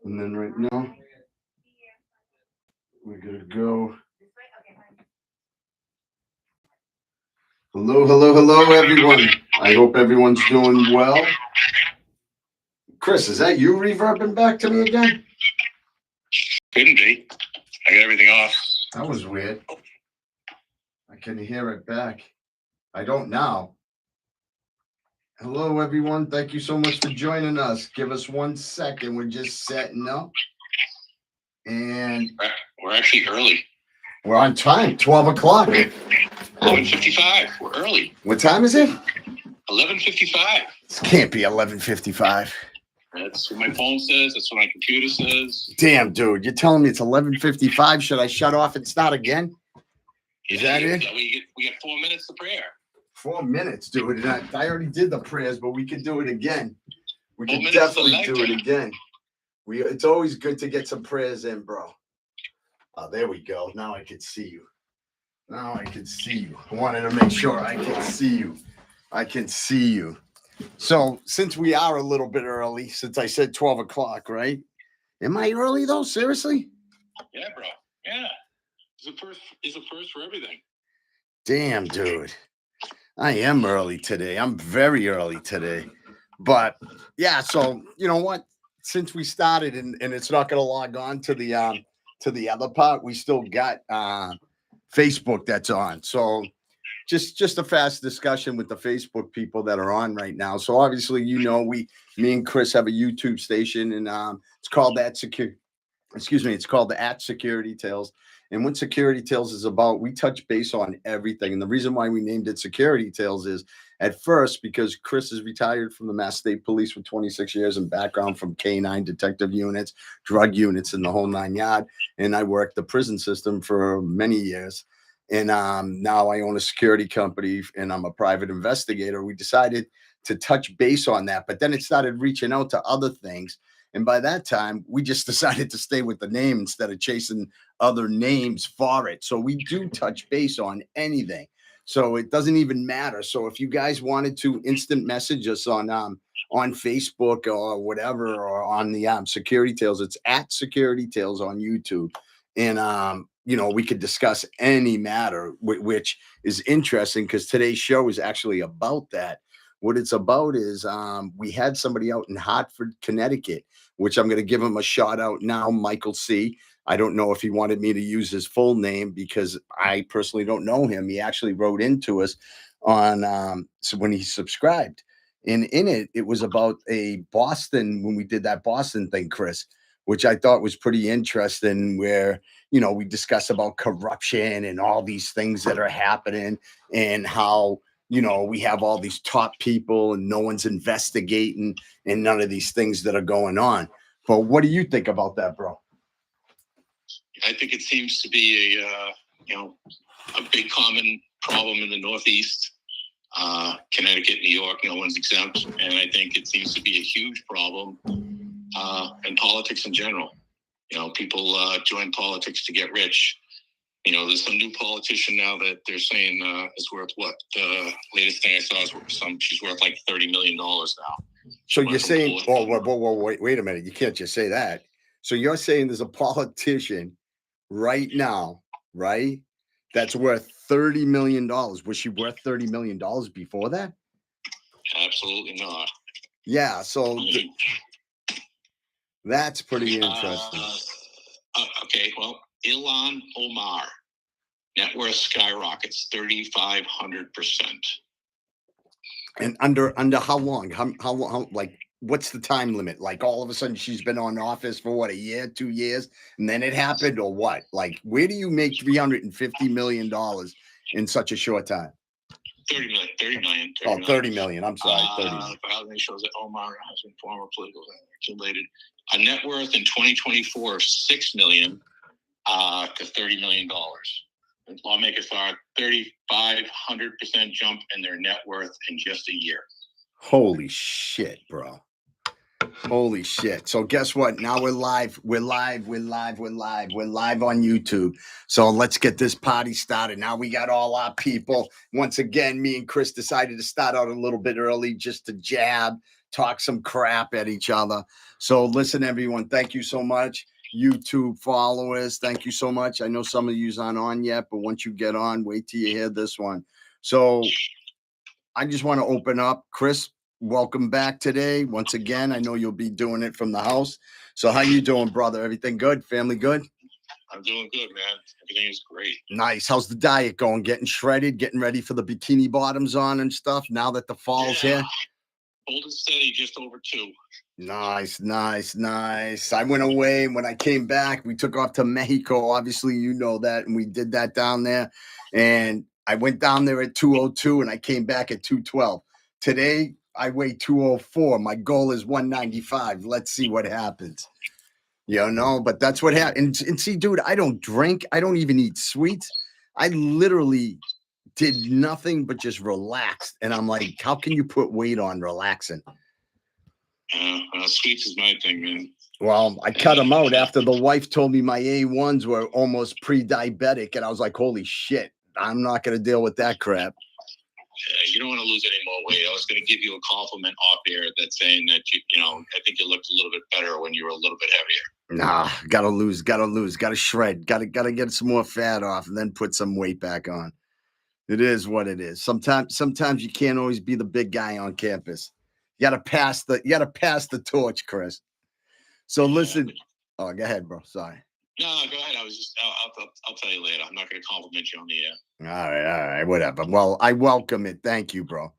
And then right now, we're going to go. Hello, hello, hello, everyone. I hope everyone's doing well. Chris, is that you reverbing back to me again? Couldn't be. I got everything off. That was weird. I can hear it back. I don't now. Hello, everyone. Thank you so much for joining us. Give us 1 second. We're just setting up. And we're actually early. We're on time, 12 o'clock. 11:55. We're early. What time is it? 11:55. This can't be 11:55. That's what my phone says. That's what my computer says. Damn, dude. You're telling me it's 11:55. Should I shut off and start again? Is that it? We got 4 minutes to prayer. 4 minutes, dude. And I already did the prayers, but we could do it again. We could definitely do it again. It's always good to get some prayers in, bro. Oh, there we go. Now I can see you. I wanted to make sure I can see you. So since we are a little bit early, since I said 12 o'clock, right? Am I early though? Seriously? Yeah, bro. Yeah. It's a first for everything. Damn, dude. I am early today. I'm very early today. But yeah, so you know what? Since we started and it's not gonna log on to the other part, we still got Facebook that's on. So just a fast discussion with the Facebook people that are on right now. So obviously, me and Chris have a YouTube station, and it's called it's called the At Security Tales. And what Security Tales is about, we touch base on everything. And the reason why we named it Security Tales is at first because Chris is retired from the Mass State Police for 26 years and background from K9 detective units, drug units, and the whole 9 yard. And I worked the prison system for many years. And now I own a security company and I'm a private investigator. We decided to touch base on that, but then it started reaching out to other things. And by that time, we just decided to stay with the name instead of chasing other names for it. So we do touch base on anything. So it doesn't even matter. So if you guys wanted to instant message us on Facebook or whatever, or on the Security Tales, it's at Security Tales on YouTube. And we could discuss any matter, which is interesting because today's show is actually about that. What it's about is we had somebody out in Hartford, Connecticut, which I'm going to give him a shout out now, Michael C. I don't know if he wanted me to use his full name because I personally don't know him. He actually wrote into us on so when he subscribed. And in it was about a Boston, when we did that Boston thing, Chris, which I thought was pretty interesting, where, we discuss about corruption and all these things that are happening and how, we have all these top people and no one's investigating and none of these things that are going on. But what do you think about that, bro? I think it seems to be a big common problem in the Northeast. Connecticut, New York, no one's exempt. And I think it seems to be a huge problem in politics in general. People join politics to get rich. There's some new politician now that they're saying is worth what? The latest thing I saw is she's worth like $30 million now. So you're saying, wait a minute. You can't just say that. So you're saying there's a politician right now, right, that's worth $30 million. Was she worth $30 million before that? Absolutely not. Yeah, so that's pretty interesting. Okay, well, Ilhan Omar, net worth skyrockets 3,500%. And under how long? How long? Like, what's the time limit? Like, all of a sudden she's been on office for what, a year, 2 years, and then it happened, or what? Like, where do you make $350 million in such a short time? 30 million. Oh, 30 million. I'm sorry, 30 million. Filing shows that Omar has been former political related. A net worth in 2024 of $6 million to $30 million. Lawmakers saw a 3,500% jump in their net worth in just a year. Holy shit, bro. Holy shit. So guess what? Now we're live. We're live on YouTube. So let's get this party started. Now we got all our people. Once again, me and Chris decided to start out a little bit early just to jab, talk some crap at each other. So listen, everyone, thank you so much. YouTube followers, thank you so much. I know some of you's aren't on yet, but once you get on, wait till you hear this one. So I just want to open up. Chris, welcome back today. Once again, I know you'll be doing it from the house. So how you doing, brother? Everything good? Family good? I'm doing good, man. Everything is great. Nice. How's the diet going? Getting shredded, getting ready for the bikini bottoms on and stuff now that the fall's here? Cold and steady, just over 2. Nice, nice, nice. I went away. When I came back, we took off to Mexico. Obviously, you know that. And we did that down there. And I went down there at 202 and I came back at 212. Today, I weigh 204. My goal is 195. Let's see what happens. You know, but that's what happened. And see, dude, I don't drink. I don't even eat sweets. I literally did nothing but just relaxed. And I'm like, how can you put weight on relaxing? Sweets is my thing, man. Well, I cut them out after the wife told me my A1s were almost pre-diabetic. And I was like, holy shit, I'm not going to deal with that crap. Yeah, you don't want to lose any more weight. I was going to give you a compliment off air that's saying that, I think you looked a little bit better when you were a little bit heavier. Nah, gotta lose, gotta shred, gotta get some more fat off and then put some weight back on. It is what it is. Sometimes you can't always be the big guy on campus. You gotta pass the torch, Chris. So listen. Oh, go ahead, bro. Sorry. No, go ahead. I'll tell you later. I'm not going to compliment you on the air. All right, whatever. Well, I welcome it. Thank you, bro.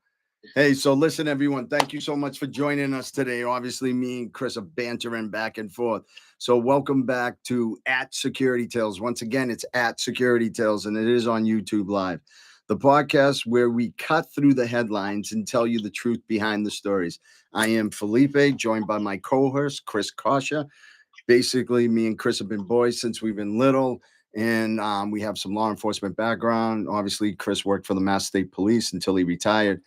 Hey, so listen, everyone. Thank you so much for joining us today. Obviously, me and Chris are bantering back and forth. So welcome back to @Security Tales. Once again, it's @Security Tales, and it is on YouTube Live. The podcast where we cut through the headlines and tell you the truth behind the stories. I am Felipe, joined by my co-host, Chris Kasha. Basically, me and Chris have been boys since we've been little, and we have some law enforcement background. Obviously, Chris worked for the Mass State Police until he retired.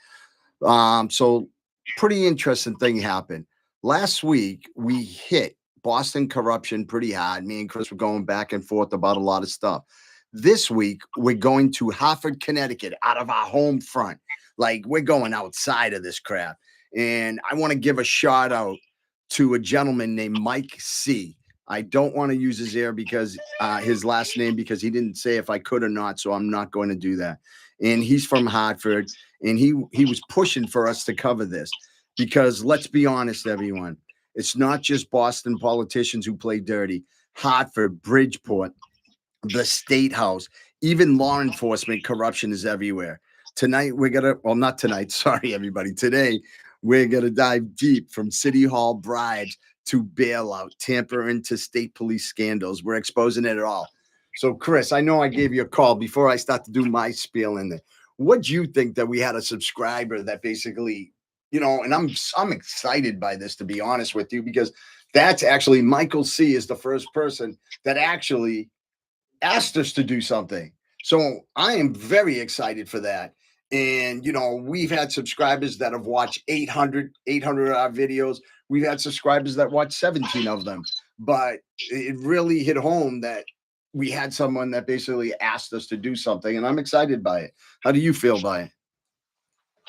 So pretty interesting thing happened. Last week, we hit Boston corruption pretty hard. Me and Chris were going back and forth about a lot of stuff. This week, we're going to Hartford, Connecticut, out of our home front. Like, we're going outside of this crap. And I want to give a shout out to a gentleman named Mike C. I don't want to use his last name because he didn't say if I could or not, so I'm not going to do that. And he's from Hartford, and he was pushing for us to cover this because let's be honest, everyone, it's not just Boston politicians who play dirty. Hartford, Bridgeport, the State House, even law enforcement corruption is everywhere. Tonight, not tonight, sorry, everybody. Today, we're going to dive deep from City Hall bribes to bailout, tampering to state police scandals. We're exposing it all. So, Chris, I know I gave you a call before I start to do my spiel in there. What do you think that we had a subscriber that basically, and I'm excited by this, to be honest with you, because that's actually Michael C. is the first person that actually asked us to do something. So I am very excited for that. And, we've had subscribers that have watched 800 of our videos. We've had subscribers that watched 17 of them. But it really hit home that we had someone that basically asked us to do something. And I'm excited by it. How do you feel by it?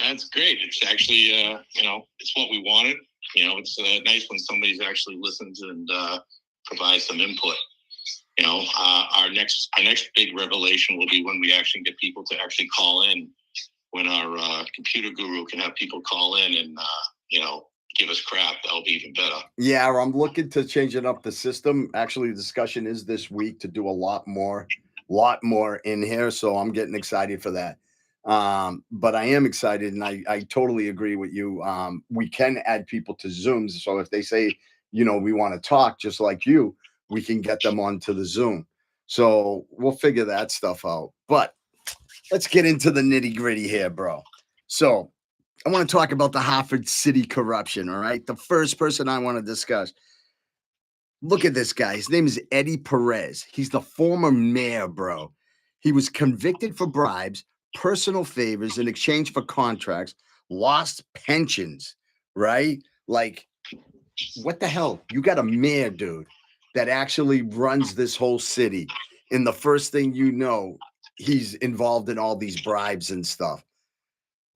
That's great. It's actually, it's what we wanted. It's nice when somebody's actually listens and provides some input. Our next big revelation will be when we actually get people to actually call in. When our computer guru can have people call in and give us crap, that'll be even better. Yeah, I'm looking to changing up the system. Actually, the discussion is this week to do a lot more in here. So I'm getting excited for that. But I am excited, and I totally agree with you. We can add people to Zooms. So if they say, we want to talk just like you, we can get them onto the Zoom. So we'll figure that stuff out. But let's get into the nitty gritty here, bro. So I want to talk about the Hartford City corruption, all right? The first person I want to discuss. Look at this guy. His name is Eddie Perez. He's the former mayor, bro. He was convicted for bribes, personal favors in exchange for contracts, lost pensions, right? Like, what the hell? You got a mayor, dude, that actually runs this whole city. And the first thing you know, he's involved in all these bribes and stuff.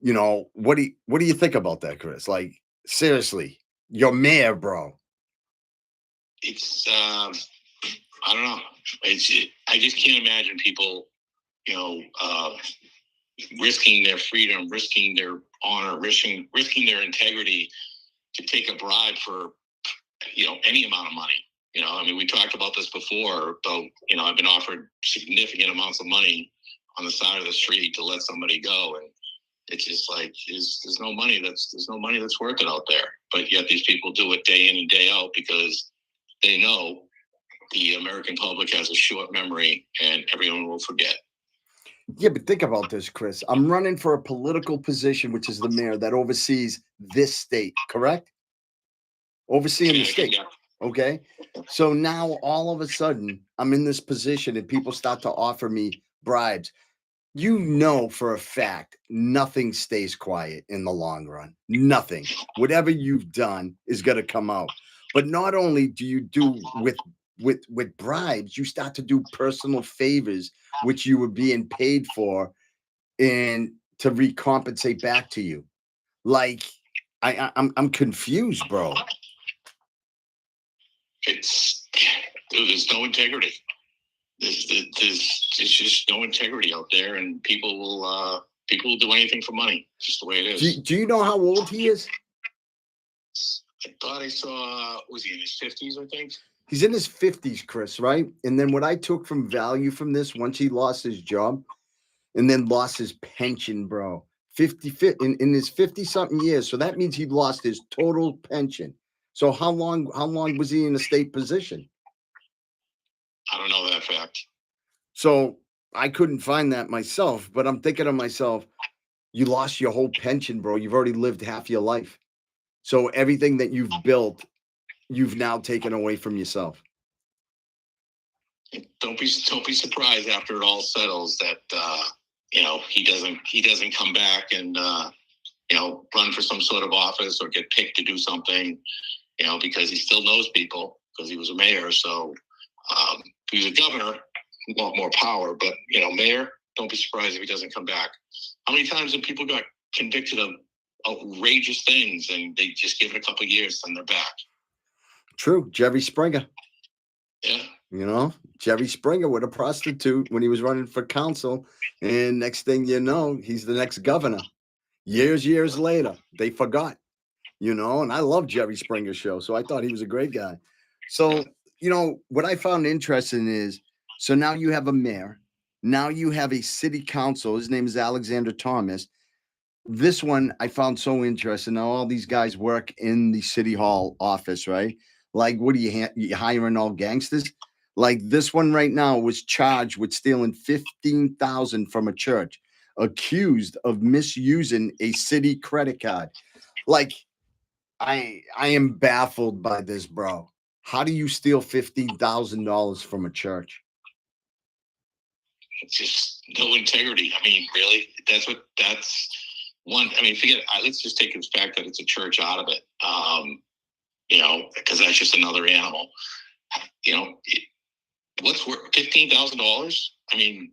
What do you think about that, Chris? Like, Seriously, your mayor, bro. It's I don't know. I just can't imagine people, you know, risking their freedom, risking their honor, risking their integrity to take a bribe for, any amount of money. I mean, we talked about this before, but I've been offered significant amounts of money on the side of the street to let somebody go, and it's just like there's no money that's worth it out there. But yet these people do it day in and day out because they know the American public has a short memory and everyone will forget. Yeah, but think about this, Chris. I'm running for a political position, which is the mayor that oversees this state, correct? Overseeing the state. Yeah. Okay. So now all of a sudden I'm in this position and people start to offer me bribes. You know for a fact nothing stays quiet in the long run. Nothing. Whatever you've done is going to come out. But not only do you do with bribes, you start to do personal favors which you were being paid for and to recompensate back to you. Like I'm confused, bro. It's there's no integrity. There's just no integrity out there, and people will do anything for money. It's just the way it is. Do you know how old he is? I thought I saw, was he in his 50s, I think? He's in his 50s, Chris, right? And then what I took from value from this, once he lost his job and then lost his pension, bro, 50 in his 50 something years. So that means he lost his total pension. So how long was he in a state position? I don't know that fact. So I couldn't find that myself, but I'm thinking to myself, you lost your whole pension, bro. You've already lived half your life. So everything that you've built, you've now taken away from yourself. Don't be surprised after it all settles that he doesn't come back and run for some sort of office or get picked to do something, because he still knows people because he was a mayor. So he was a governor, a lot more power, but mayor, don't be surprised if he doesn't come back. How many times have people got convicted of outrageous things and they just give it a couple of years and they're back? True. Jerry Springer. Yeah. Jerry Springer with a prostitute when he was running for council. And next thing you know, he's the next governor. Years later, they forgot, and I love Jerry Springer's show. So I thought he was a great guy. So, what I found interesting is, so now you have a mayor. Now you have a city council. His name is Alexander Thomas. This one I found so interesting. Now all these guys work in the city hall office, right? Like, what are you hiring all gangsters? Like this one right now was charged with stealing 15,000 from a church, accused of misusing a city credit card. Like, I am baffled by this, bro. How do you steal $15,000 from a church? It's just no integrity. I mean, really, that's one. I mean, forget. Let's just take the fact that it's a church out of it. Because that's just another animal. What's worth $15,000? I mean,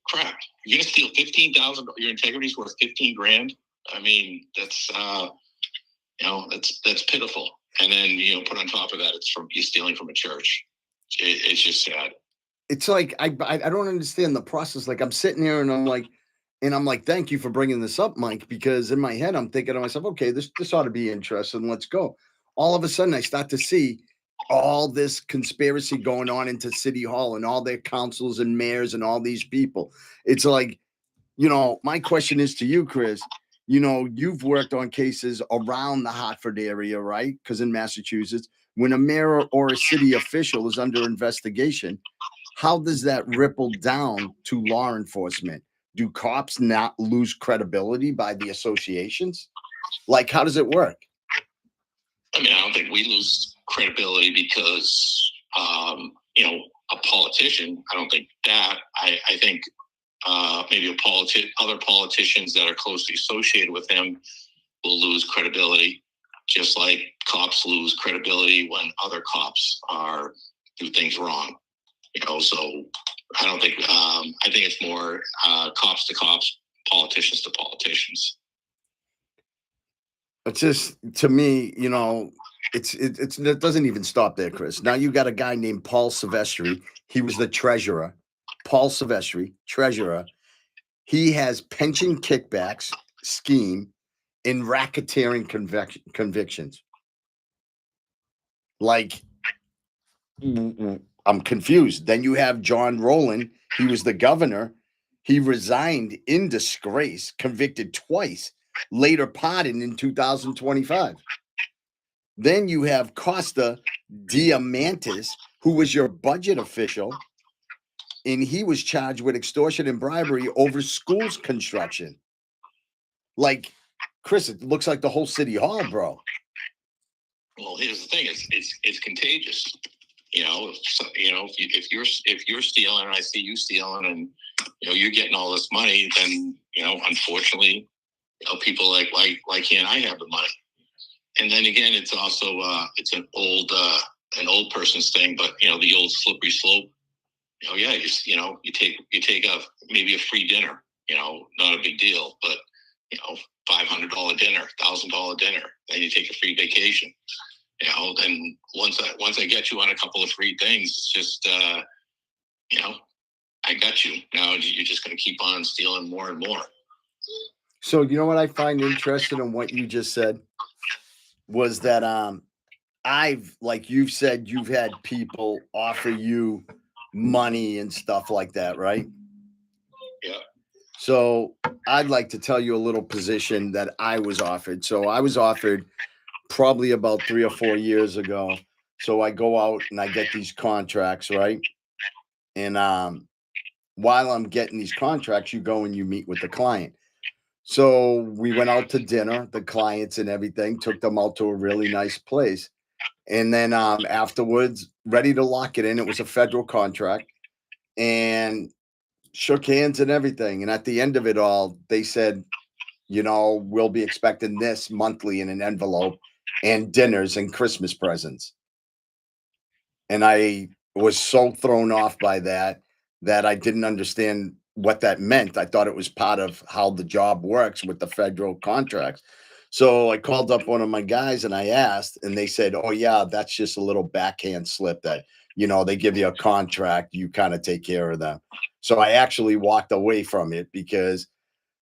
crap. You're gonna steal 15,000. Your integrity's worth 15 grand. I mean, that's that's pitiful. And then put on top of that, you're stealing from a church. It's just sad. It's like I don't understand the process. Like I'm sitting here and I'm like, thank you for bringing this up, Mike, because in my head I'm thinking to myself, okay, this ought to be interesting. Let's go. All of a sudden, I start to see all this conspiracy going on into City Hall and all their councils and mayors and all these people. It's like, my question is to you, Chris. You've worked on cases around the Hartford area, right? Because in Massachusetts, when a mayor or a city official is under investigation, how does that ripple down to law enforcement? Do cops not lose credibility by the associations? Like, how does it work? I mean, I don't think we lose credibility because, a politician. I don't think that. I think maybe other politicians that are closely associated with him will lose credibility, just like cops lose credibility when other cops do things wrong. So I don't think. I think it's more cops to cops, politicians to politicians. It's just to me, it doesn't even stop there, Chris. Now you got a guy named Paul Silvestri. He was the treasurer. Paul Silvestri, treasurer. He has pension kickbacks scheme in racketeering convictions. Like, I'm confused. Then you have John Rowland. He was the governor. He resigned in disgrace, convicted twice, later pardoned in 2025. Then you have Costa Diamantis, who was your budget official, and he was charged with extortion and bribery over schools construction. Like, Chris, it looks like the whole city hall, bro. Well, here's the thing: it's contagious. If you're stealing, and I see you stealing, and you're getting all this money, then unfortunately, people like why can't I have the money? And then again, it's also it's an old person's thing, but the old slippery slope. Yeah, you take a maybe a free dinner, not a big deal, but $500 dinner, $1,000 dinner, then you take a free vacation. Then once I get you on a couple of free things, it's just I got you. Now you're just going to keep on stealing more and more. So you know what I find interesting in what you just said was that I've, like you've said, you've had people offer you money and stuff like that, right? Yeah. So I'd like to tell you a little position that I was offered. So I was offered probably about 3 or 4 years ago. So I go out and I get these contracts, right? And while I'm getting these contracts, you go and you meet with the client. So we went out to dinner, the clients and everything, took them out to a really nice place. And then afterwards, ready to lock it in. It was a federal contract and shook hands and everything. And at the end of it all, they said, we'll be expecting this monthly in an envelope and dinners and Christmas presents. And I was so thrown off by that I didn't understand what that meant. I thought it was part of how the job works with the federal contracts. So I called up one of my guys and I asked, and they said, "Oh yeah, that's just a little backhand slip that, they give you a contract, you kind of take care of them." So I actually walked away from it because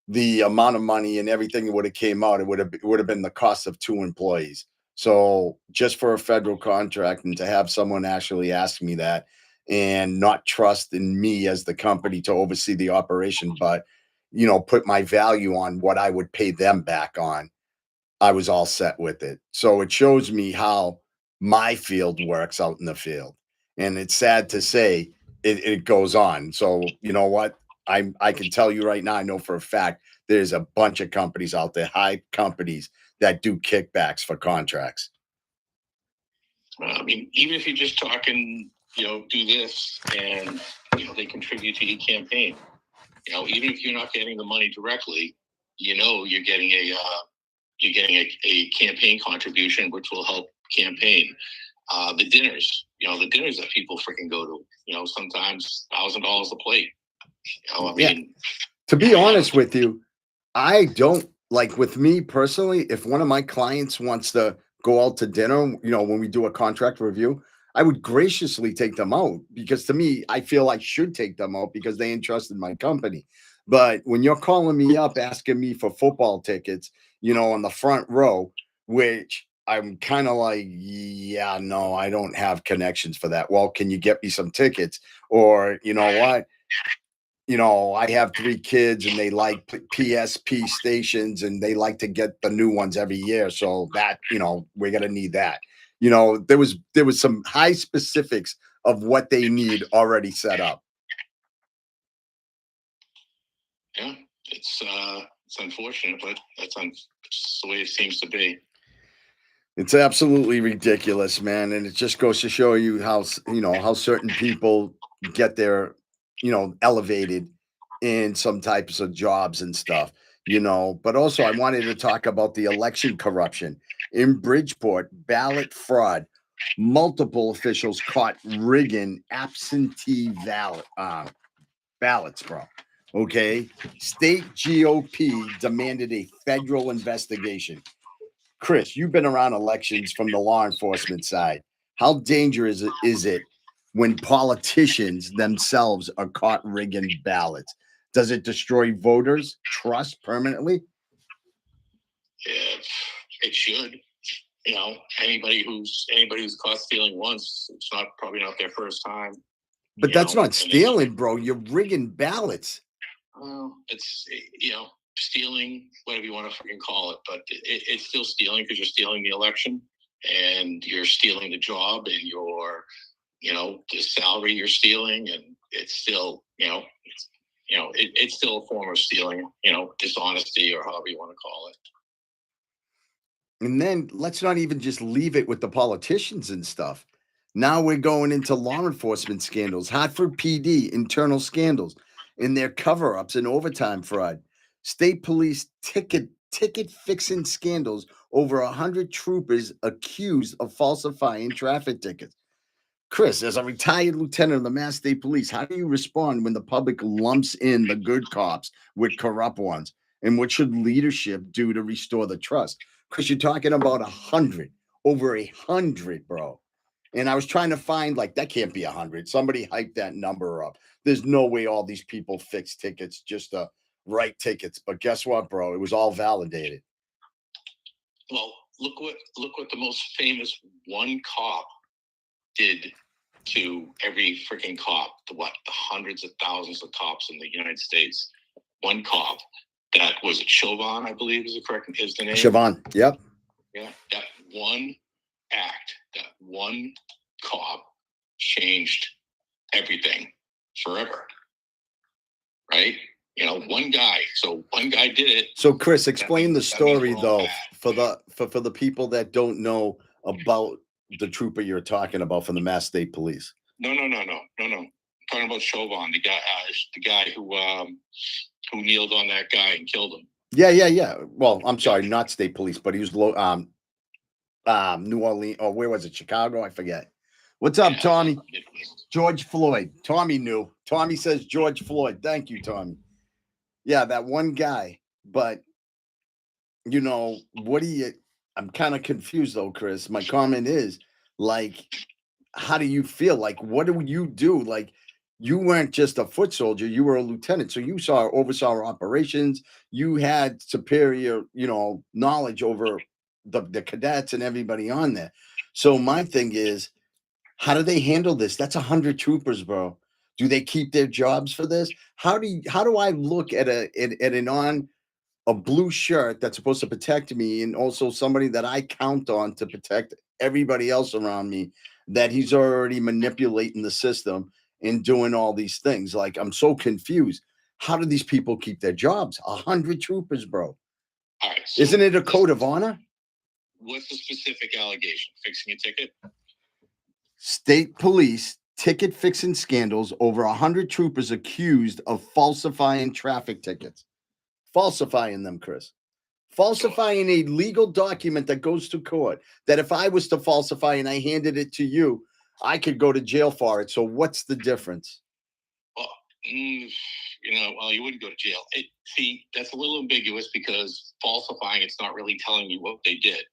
the amount of money and everything that would have came out, it would have been the cost of 2 employees. So just for a federal contract and to have someone actually ask me that and not trust in me as the company to oversee the operation, but put my value on what I would pay them back on, I was all set with it. So it shows me how my field works out in the field. And it's sad to say it goes on. So you know what? I can tell you right now, I know for a fact there's a bunch of companies out there, high companies that do kickbacks for contracts. I mean, even if you're just talking, do this and they contribute to your campaign. Even if you're not getting the money directly, you're getting a campaign contribution, which will help campaign. The dinners, the dinners that people freaking go to, sometimes $1,000 a plate. To be honest with you, I don't like, with me personally, if one of my clients wants to go out to dinner, when we do a contract review, I would graciously take them out because to me, I feel I should take them out because they entrusted my company. But when you're calling me up asking me for football tickets, on the front row, which I'm kind of like, yeah, no, I don't have connections for that. Well, can you get me some tickets? Or, you know what? I have 3 kids and they like PSP stations and they like to get the new ones every year. So that, we're going to need that. There was some high specifics of what they need already set up. Yeah, it's unfortunate, but that's the way it seems to be. It's absolutely ridiculous, man. And it just goes to show you how certain people get their, elevated in some types of jobs and stuff, But also, I wanted to talk about the election corruption in Bridgeport, ballot fraud. Multiple officials caught rigging absentee ballots, bro. Okay. State GOP demanded a federal investigation. Chris, you've been around elections from the law enforcement side. How dangerous is it when politicians themselves are caught rigging ballots? Does it destroy voters' trust permanently? Yeah, it should. You know, anybody who's caught stealing once, it's not probably not their first time. But You that's know, not and it's stealing, bro. You're rigging ballots. it's stealing, whatever you want to freaking call it, but it's still stealing because you're stealing the election and you're stealing the job and the salary you're stealing, and it's still it's still a form of stealing, dishonesty or however you want to call it. And then let's not even just leave it with the politicians and stuff. Now we're going into law enforcement scandals, Hartford PD internal scandals, and their cover-ups and overtime fraud. State police ticket fixing scandals. Over 100 troopers accused of falsifying traffic tickets. Chris, as a retired lieutenant of the Mass State Police, how do you respond when the public lumps in the good cops with corrupt ones? And what should leadership do to restore the trust? Chris, you're talking about 100, over 100, bro. And I was trying to find, like, that can't be 100. Somebody hyped that number up. There's no way all these people fix tickets just to write tickets. But guess what, bro? It was all validated. Well, look what the most famous one cop did to every freaking cop, the hundreds of thousands of cops in the United States. One cop that was it Chauvin, I believe is the name. Chauvin, yep. Yeah, that one act, that one cop changed everything forever. Right? One guy. So one guy did it. So Chris, explain the story though for the people that don't know about the trooper you're talking about from the Mass State Police. No. I'm talking about Chauvin, the guy who kneeled on that guy and killed him. Yeah. Well, I'm sorry, not State Police, but he was New Orleans, or where was it? Chicago? I forget. What's up, Tommy? George Floyd. Tommy knew. Tommy says George Floyd. Thank you, Tommy. Yeah, that one guy. But what do you? I'm kind of confused though, Chris. My comment is, like, how do you feel? Like, what do you do? Like, you weren't just a foot soldier, you were a lieutenant. So you oversaw operations, you had superior, knowledge over the cadets and everybody on there. So my thing is, how do they handle this? That's 100 troopers, bro. Do they keep their jobs for this? How do I look at a blue shirt that's supposed to protect me, and also somebody that I count on to protect everybody else around me, that he's already manipulating the system and doing all these things? Like, I'm so confused. How do these people keep their jobs? 100 troopers, bro. All right, so isn't it a code of honor? What's the specific allegation? Fixing a ticket? State police ticket fixing scandals. Over 100 troopers accused of falsifying traffic tickets. Falsifying them, Chris. Falsifying a legal document that goes to court, that if I was to falsify and I handed it to you, I could go to jail for it. So what's the difference? Well, you wouldn't go to jail. See, that's a little ambiguous, because falsifying, it's not really telling you what they did.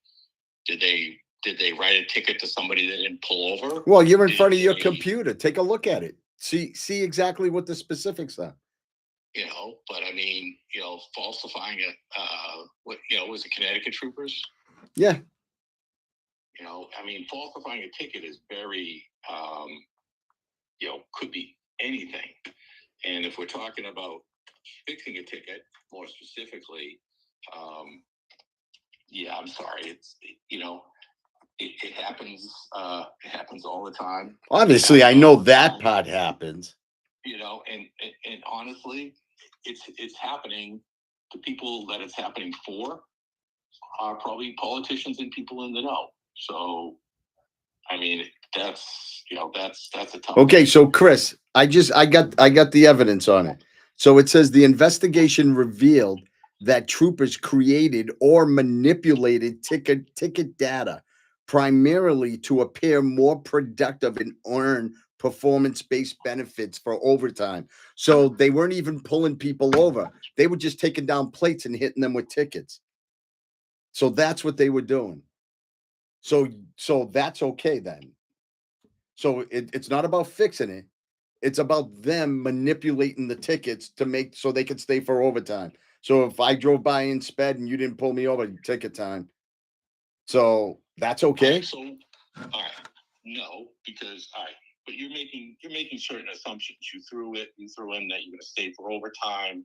Did they write a ticket to somebody that didn't pull over? Well, you're in front of your computer. Take a look at it. See exactly what the specifics are. But I mean, falsifying was it Connecticut troopers? Yeah. I mean, falsifying a ticket is very, could be anything. And if we're talking about fixing a ticket more specifically, I'm sorry. It happens. It happens all the time. Obviously, I know that part happens. And honestly, it's happening. The people that it's happening for are probably politicians and people in the know. So, I mean, that's a tough. Okay, so Chris, I got the evidence on it. So it says the investigation revealed that troopers created or manipulated ticket data primarily to appear more productive and earn performance-based benefits for overtime. So they weren't even pulling people over. They were just taking down plates and hitting them with tickets. So that's what they were doing. So so that's okay then. So it's not about fixing it. It's about them manipulating the tickets to make so they could stay for overtime. So if I drove by in sped and you didn't pull me over, ticket time. So that's All right, okay. so all right, no, because all right, but you're making certain assumptions. You threw in that you're going to stay for overtime.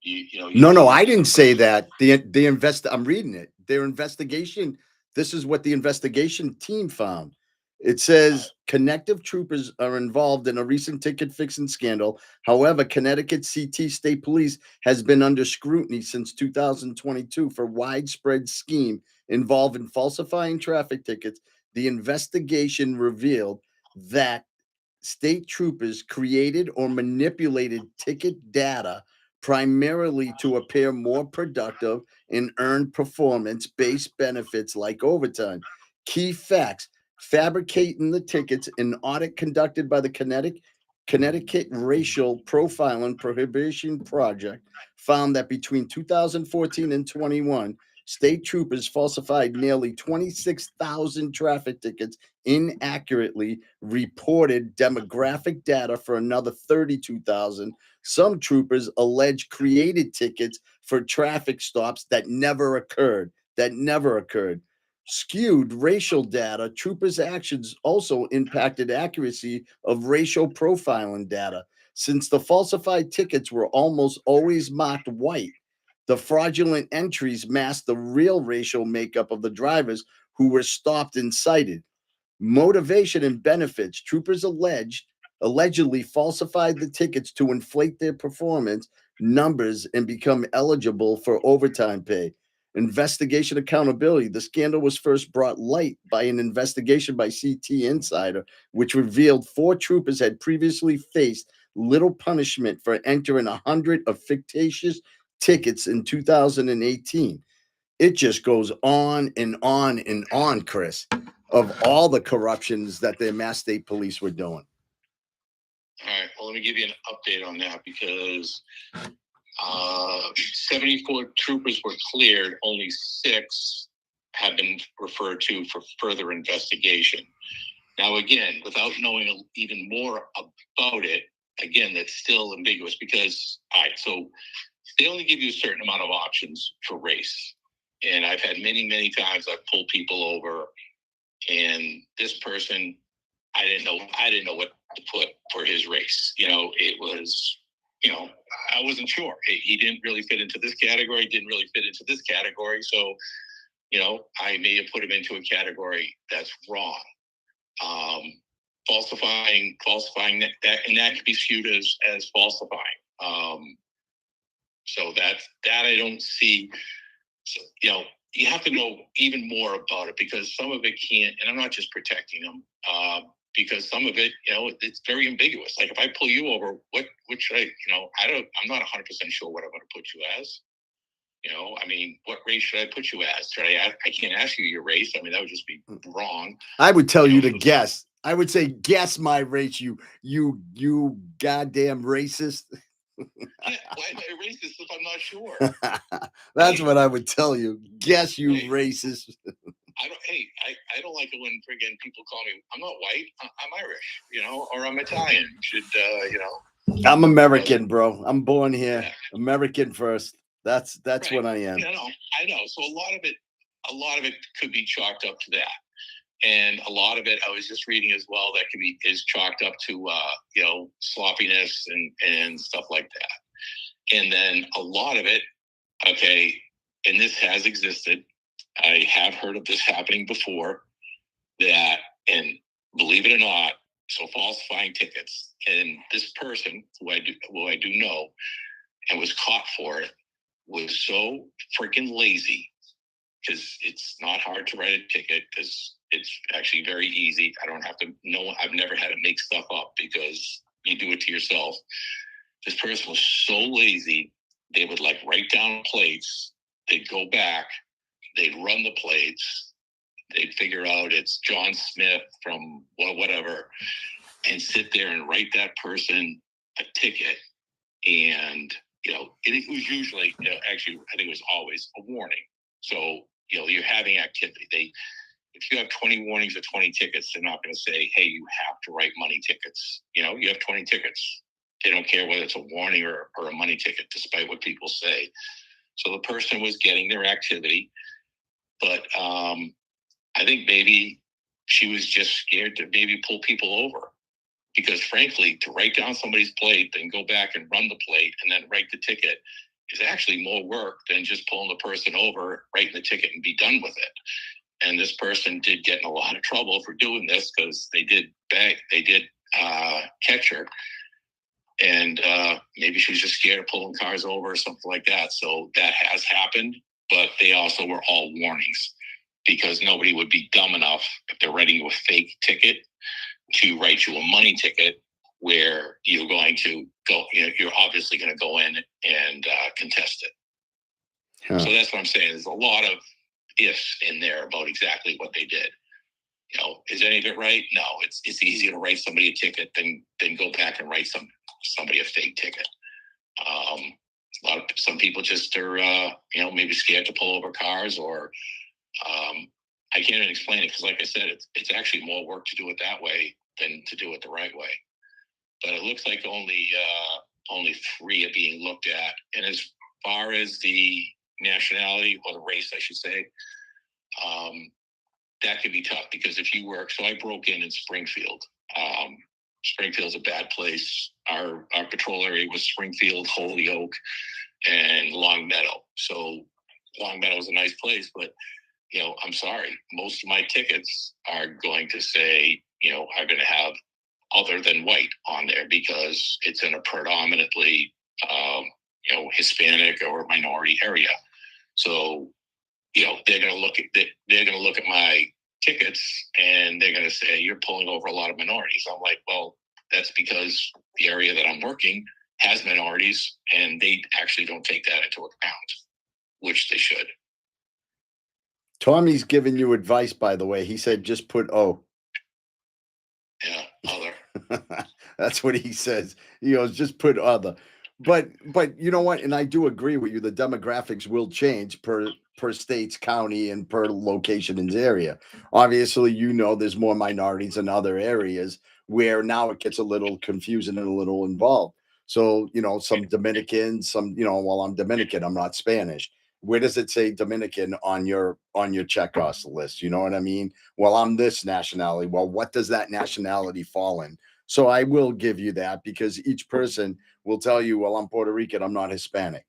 You No, no, assume I that didn't the say person. that. The invest I'm reading it. Their investigation, this is what the investigation team found. It All right, says connective troopers are involved in a recent ticket fixing scandal. However, Connecticut CT State Police has been under scrutiny since 2022 for widespread scheme involving falsifying traffic tickets. The investigation revealed that state troopers created or manipulated ticket data primarily to appear more productive and earn performance based benefits like overtime. Key facts: fabricating the tickets, an audit conducted by the Connecticut Racial Profiling Prohibition Project found that between 2014 and 21, state troopers falsified nearly 26,000 traffic tickets inaccurately, reported demographic data for another 32,000. Some troopers allege created tickets for traffic stops that never occurred. Skewed racial data, troopers' actions also impacted accuracy of racial profiling data. Since the falsified tickets were almost always marked white, the fraudulent entries masked the real racial makeup of the drivers who were stopped and cited. Motivation and benefits. Troopers allegedly falsified the tickets to inflate their performance numbers and become eligible for overtime pay. Investigation accountability. The scandal was first brought light by an investigation by CT Insider, which revealed four troopers had previously faced little punishment for entering 100 of fictitious tickets in 2018. It just goes on and on and on, Chris, of all the corruptions that the Mass State Police were doing. all right. Well, let me give you an update on that because 74 troopers were cleared. Only 6 have been referred to for further investigation. Now, again, without knowing even more about it, again, that's still ambiguous because, all right, so they only give you a certain amount of options for race. And I've had many, many times I've pulled people over, and this person, I didn't know what to put for his race. It was, I wasn't sure. He didn't really fit into this category, didn't really fit into this category. So, I may have put him into a category that's wrong. Falsifying that, and that could be skewed as falsifying. So that I don't see. So, you have to know even more about it because some of it can't, and I'm not just protecting them, because some of it, it's very ambiguous. Like if I pull you over, what should I'm not 100% sure what I'm going to put you as. What race should I put you as? I can't ask you your race. That would just be wrong. I would tell you to guess. I would say, guess my race, you goddamn racist. Yeah, why am I a racist if I'm not sure? That's what I would tell you. Guess you racist. I don't like it when friggin' people call me. I'm not white. I'm Irish, or I'm Italian. I'm American, bro. I'm born here. Yeah. American first. That's right. What I am. I know. So a lot of it could be chalked up to that. And a lot of it, I was just reading as well, that is chalked up to, sloppiness and stuff like that. And then a lot of it, okay, and this has existed. I have heard of this happening before, and believe it or not, so falsifying tickets. And this person, who I do know, and was caught for it, was so freaking lazy, because it's not hard to write a ticket, because it's actually very easy. I don't have to know. I've never had to make stuff up because you do it to yourself. This person was so lazy, they would write down plates. They'd go back, they'd run the plates, they'd figure out it's John Smith from whatever, and sit there and write that person a ticket. And, it was usually, actually, I think it was always a warning. So you're having activity. If you have 20 warnings or 20 tickets, they're not going to say, hey, you have to write money tickets. You have 20 tickets. They don't care whether it's a warning or a money ticket, despite what people say. So the person was getting their activity, but I think maybe she was just scared to maybe pull people over, because frankly, to write down somebody's plate, then go back and run the plate and then write the ticket is actually more work than just pulling the person over, writing the ticket, and be done with it. And this person did get in a lot of trouble for doing this, because they did catch her. And maybe she was just scared of pulling cars over or something like that. So that has happened, but they also were all warnings, because nobody would be dumb enough, if they're writing you a fake ticket, to write you a money ticket where you're going to go, you're obviously going to go in and contest it. Huh. So that's what I'm saying. There's a lot of ifs in there about exactly what they did. Is any of it right? No, it's easier to write somebody a ticket than go back and write somebody a fake ticket. Some people just are, maybe scared to pull over cars, or I can't even explain it, because, like I said, it's actually more work to do it that way than to do it the right way. But it looks like only 3 are being looked at. And as far as the nationality, or the race, I should say, that could be tough, because if you work, so I broke in Springfield. Springfield's a bad place. Our patrol area was Springfield, Holyoke, and Long Meadow. So Long Meadow is a nice place, but I'm sorry, most of my tickets are going to say, are going to have other than white on there, because it's in a predominantly, Hispanic or minority area. So, they're going to look at my tickets, and they're going to say, you're pulling over a lot of minorities. I'm like, well, that's because the area that I'm working has minorities, and they actually don't take that into account, which they should. Tommy's giving you advice, by the way. He said, just put O. Yeah, other. That's what he says. He goes, just put other. But you know what? And I do agree with you. The demographics will change per state's county and per location and area. Obviously, there's more minorities in other areas where now it gets a little confusing and a little involved. So, some Dominicans, well, I'm Dominican, I'm not Spanish. Where does it say Dominican on your checkoff list? You know what I mean? Well, I'm this nationality. Well, what does that nationality fall in? So I will give you that, because each person will tell you, well, I'm Puerto Rican, I'm not Hispanic.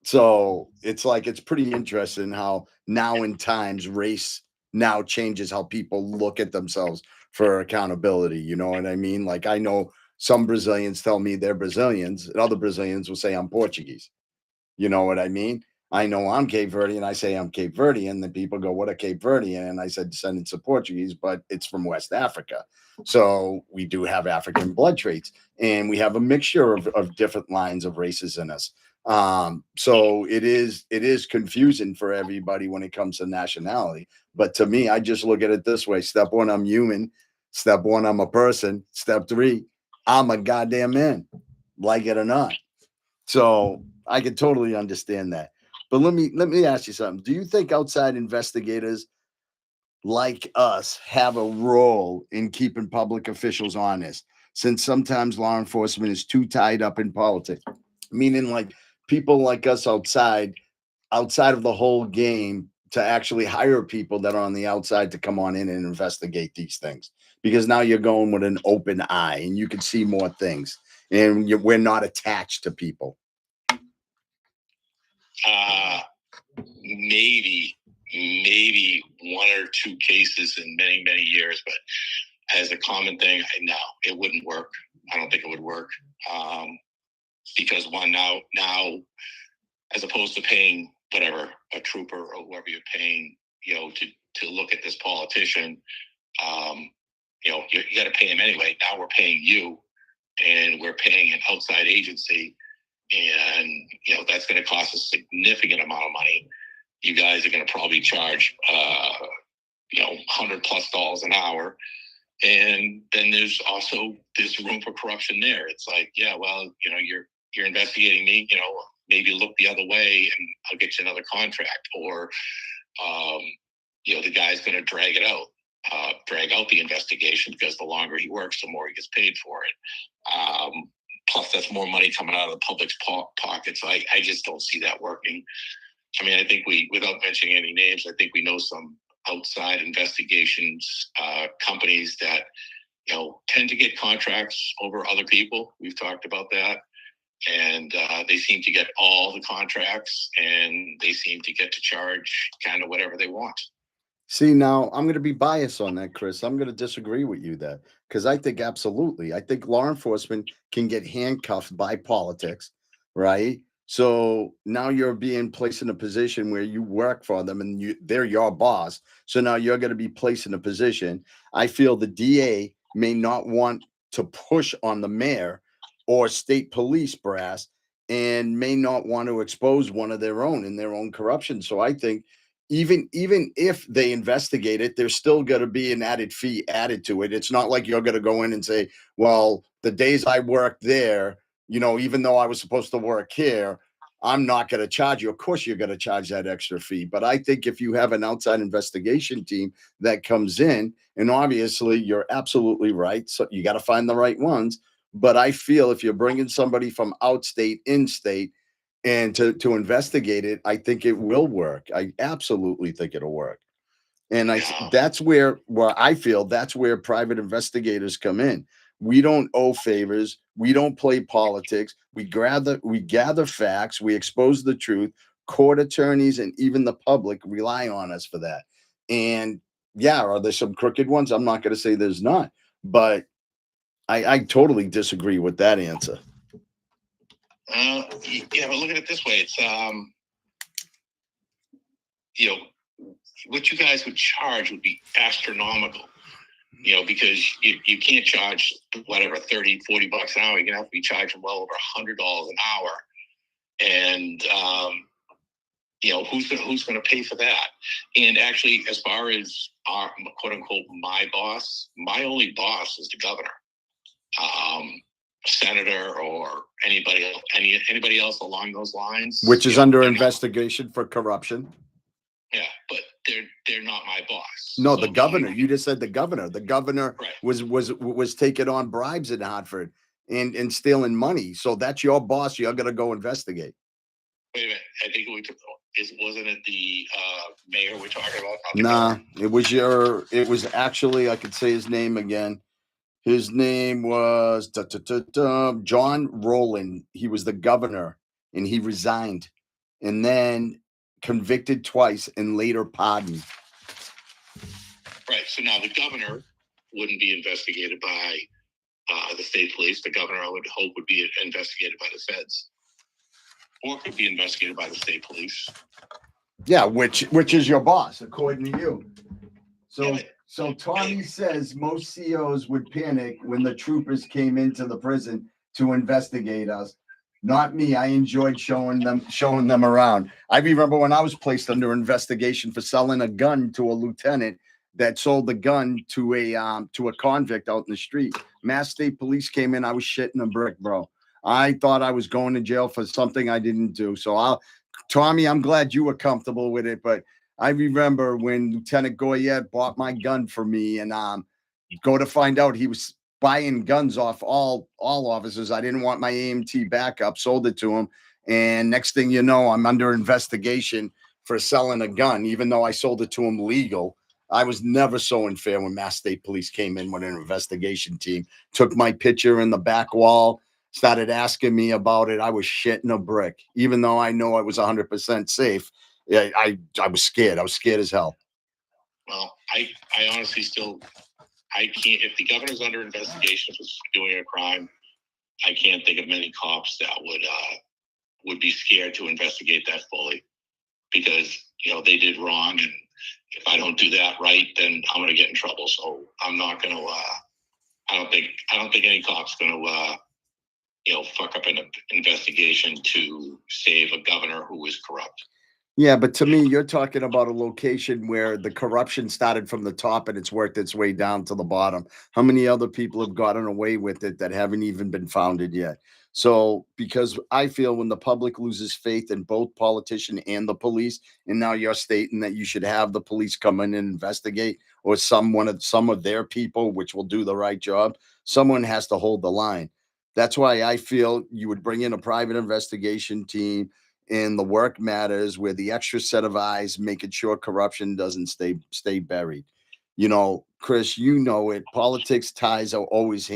So it's pretty interesting how now in times race now changes how people look at themselves for accountability. You know what I mean? Like, I know some Brazilians tell me they're Brazilians, and other Brazilians will say I'm Portuguese. You know what I mean? I know I'm Cape Verdean. I say I'm Cape Verdean. Then people go, what a Cape Verdean? And I said, descendants of Portuguese, but it's from West Africa. So we do have African blood traits, and we have a mixture of different lines of races in us. So it is confusing for everybody when it comes to nationality. But to me, I just look at it this way. Step 1, I'm human. Step 1, I'm a person. Step 3, I'm a goddamn man, like it or not. So I can totally understand that. But let me ask you something. Do you think outside investigators like us have a role in keeping public officials honest, since sometimes law enforcement is too tied up in politics? Meaning, like, people like us outside of the whole game, to actually hire people that are on the outside to come on in and investigate these things, because now you're going with an open eye and you can see more things, and we're not attached to people. Maybe 1 or 2 cases in many, many years, but as a common thing, no, it wouldn't work. I don't think it would work. Because one, now, as opposed to paying whatever, a trooper or whoever you're paying, to look at this politician, you got to pay him anyway. Now we're paying you, and we're paying an outside agency, and that's going to cost a significant amount of money. You guys are going to probably charge $100+ an hour, and then there's room for corruption there. It's like, yeah, well, you're investigating me, maybe look the other way and I'll get you another contract. Or the guy's going to drag out the investigation, because the longer he works, the more he gets paid for it. Plus, that's more money coming out of the public's pockets. So I just don't see that working. I mean, I think without mentioning any names, I think we know some outside investigations companies that tend to get contracts over other people. We've talked about that. And they seem to get all the contracts, and they seem to get to charge kind of whatever they want. See, now I'm going to be biased on that, Chris. I'm going to disagree with you there because I think absolutely. I think law enforcement can get handcuffed by politics, right? So now you're being placed in a position where you work for them and they're your boss. So now you're going to be placed in a position. I feel the DA may not want to push on the mayor or state police brass and may not want to expose one of their own in their own corruption. So I think even if they investigate it, there's still going to be an added fee added to it. It's not like you're going to go in and say, well, the days I worked there, even though I was supposed to work here, I'm not going to charge you. Of course, you're going to charge that extra fee. But I think if you have an outside investigation team that comes in, and obviously you're absolutely right, so you got to find the right ones. But I feel if you're bringing somebody from outstate, in-state, and to investigate it, I think it will work. I absolutely think it'll work. And that's where I feel that's where private investigators come in. We don't owe favors. We don't play politics. We gather facts. We expose the truth. Court attorneys and even the public rely on us for that. And yeah, are there some crooked ones? I'm not going to say there's not, but I totally disagree with that answer. But look at it this way. It's, what you guys would charge would be astronomical, because you can't charge whatever, 30, 40 bucks an hour. You're going to have to be charging well over $100 an hour. And, who's going to pay for that? And actually, as far as our quote unquote, my only boss is the governor. Senator or anybody else along those lines, which is under investigation for corruption. Yeah, but they're not my boss. No, so the governor. You just said the governor. The governor was taking on bribes in Hartford and stealing money. So that's your boss. You're gonna go investigate. Wait a minute. I think wasn't it the mayor we're talking about? Nah, it was actually, I could say his name again. His name was John Rowland. He was the governor, and he resigned, and then convicted twice and later pardoned. Right. So now the governor wouldn't be investigated by the state police. The governor, I would hope, would be investigated by the feds, or could be investigated by the state police. Yeah, which is your boss, according to you. So Tommy says most COs would panic when the troopers came into the prison to investigate us. Not me. I enjoyed showing them around. I remember when I was placed under investigation for selling a gun to a lieutenant that sold the gun to a convict out in the street. Mass State Police came in. I was shitting a brick, bro. I thought I was going to jail for something I didn't do. So Tommy, I'm glad you were comfortable with it, but I remember when Lieutenant Goyette bought my gun for me, and go to find out he was buying guns off all officers. I didn't want my AMT backup, sold it to him, and next thing you know, I'm under investigation for selling a gun, even though I sold it to him legal. I was never so unfair when Mass State Police came in with an investigation team, took my picture in the back wall, started asking me about it. I was shitting a brick, even though I know I was 100% safe. Yeah, I was scared. I was scared as hell. Well, I honestly I can't. If the governor's under investigation for doing a crime, I can't think of many cops that would be scared to investigate that fully, because they did wrong, and if I don't do that right, then I'm going to get in trouble. So I'm not going to. I don't think any cop's going to fuck up an investigation to save a governor who is corrupt. Yeah, but to me, you're talking about a location where the corruption started from the top and it's worked its way down to the bottom. How many other people have gotten away with it that haven't even been founded yet? So, because I feel when the public loses faith in both politician and the police, and now you're stating that you should have the police come in and investigate, or some of their people, which will do the right job, someone has to hold the line. That's why I feel you would bring in a private investigation team and the work matters where the extra set of eyes making sure corruption doesn't stay buried. Chris, you know it, politics ties are always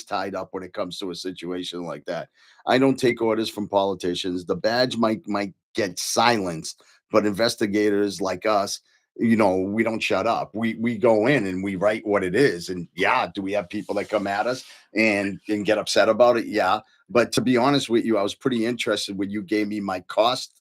tied up when it comes to a situation like that. I don't take orders from politicians. The badge might get silenced, but investigators like us, we don't shut up. We go in and we write what it is. And yeah, do we have people that come at us and get upset about it? Yeah. But to be honest with you, I was pretty interested when you gave me my cost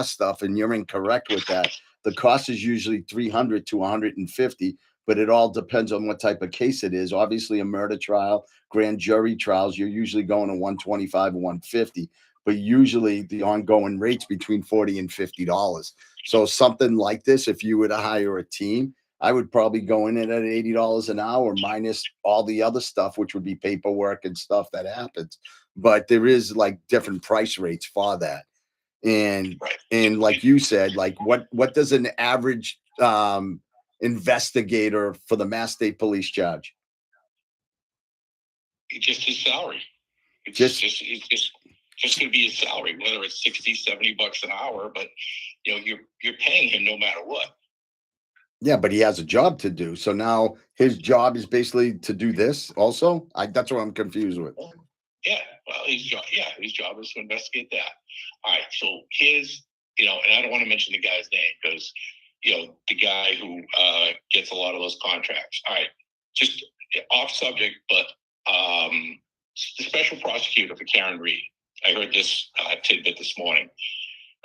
stuff, and you're incorrect with that. The cost is usually 300 to 150, but it all depends on what type of case it is. Obviously, a murder trial, grand jury trials, you're usually going to 125 or 150, but usually the ongoing rates between 40 and $50. So something like this, if you were to hire a team, I would probably go in at $80 an hour minus all the other stuff, which would be paperwork and stuff that happens. But there is like different price rates for that. And Right. and like you said, like what does an average investigator for the Mass State Police charge? Just his salary. Just It's just going to be his salary, whether it's 60, $70 an hour, but you're paying him no matter what. Yeah, but he has a job to do. So now his job is basically to do this also. That's what I'm confused with. Yeah, well, his job is to investigate that. All right, so and I don't want to mention the guy's name because, the guy who gets a lot of those contracts. All right, just off subject, but the special prosecutor for Karen Reed. I heard this tidbit this morning.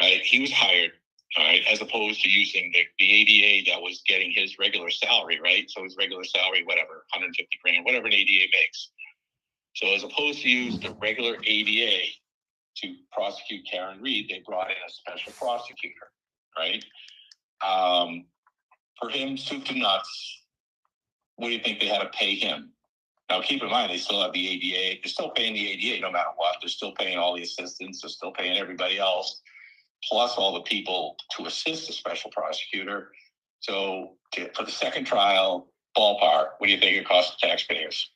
Right, he was hired. All right, as opposed to using the ADA that was getting his regular salary, right? So his regular salary, whatever, 150 grand, whatever an ADA makes. So as opposed to use the regular ADA to prosecute Karen Reed, they brought in a special prosecutor, right? For him, soup to nuts, what do you think they had to pay him? Now, keep in mind, they still have the ADA. They're still paying the ADA no matter what. They're still paying all the assistants. They're still paying everybody else, plus all the people to assist the special prosecutor. So for the second trial, ballpark, what do you think it costs the taxpayers?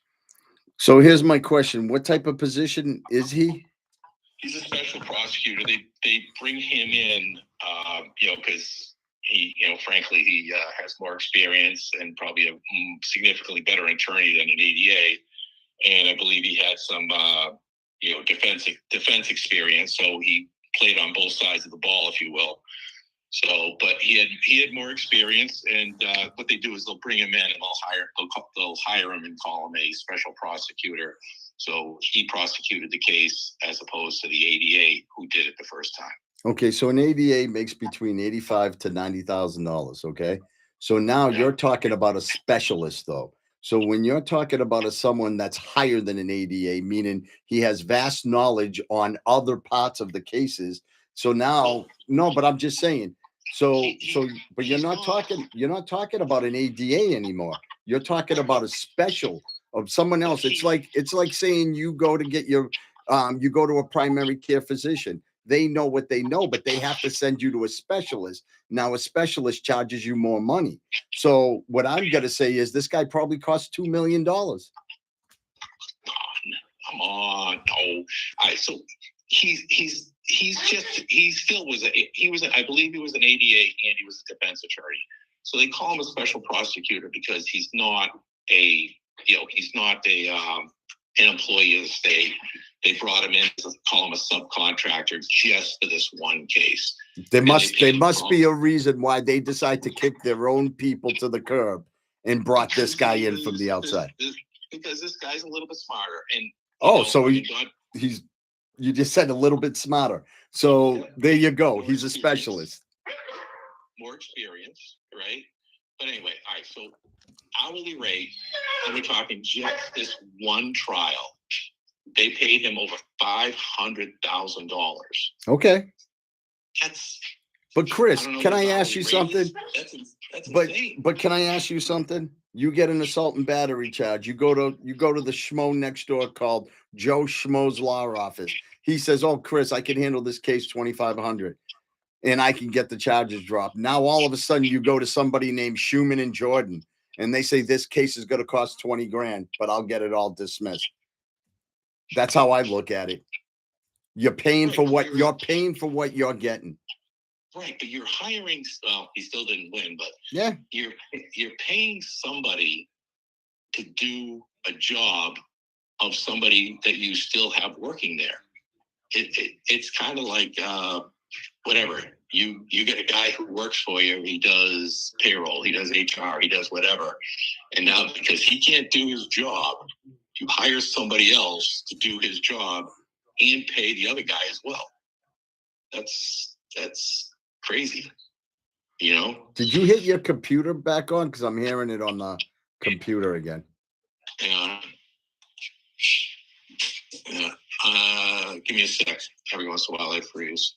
So here's my question. What type of position is he? He's a special prosecutor. They bring him in, because he, frankly, he has more experience and probably a significantly better attorney than an ADA. And I believe he had some, defense experience. So he played on both sides of the ball, if you will. So, but he had more experience, and what they do is they'll bring him in and they'll hire him and call him a special prosecutor. So he prosecuted the case as opposed to the ADA who did it the first time. Okay, so an ADA makes between $85 to $90,000. Okay, so now you're talking about a specialist, though. So when you're talking about someone that's higher than an ADA, meaning he has vast knowledge on other parts of the cases. So now, no, but I'm just saying. But you're not talking about an ADA anymore. You're talking about a special of someone else. It's like saying you go to a primary care physician. They know what they know, but they have to send you to a specialist. Now, a specialist charges you more money. So, what I'm going to say is this guy probably costs $2 million. Come on, no. All right, so he I believe he was an ADA and he was a defense attorney. So they call him a special prosecutor because he's not an employee of the state. They brought him in to call him a subcontractor just for this one case. There must be a reason why they decide to kick their own people to the curb and brought this guy in from the outside. Because this guy's a little bit smarter. And you just said a little bit smarter. So there you go. He's a specialist. More experience, right? But anyway, all right. So hourly rate, and we're talking just this one trial. They paid him over $500,000. Okay. That's. But Chris, don't know can what I the ask you hourly rate is. something? That's But insane. can I ask you something? You get an assault and battery charge. You go to the schmo next door called Joe Schmo's law office. He says, "Oh, Chris, I can handle this case 2,500, and I can get the charges dropped." Now all of a sudden you go to somebody named Schumann and Jordan, and they say this case is going to cost 20 grand, but I'll get it all dismissed. That's how I look at it. You're paying for what you're getting. Right, but you're hiring. Well, he still didn't win, but yeah, you're paying somebody to do a job of somebody that you still have working there. It's kind of like whatever. You get a guy who works for you. He does payroll. He does HR. He does whatever. And now because he can't do his job, you hire somebody else to do his job and pay the other guy as well. That's crazy. You know? Did you hit your computer back on? Because I'm hearing it on the computer again. Hang on. Give me a sec. Every once in a while I freeze.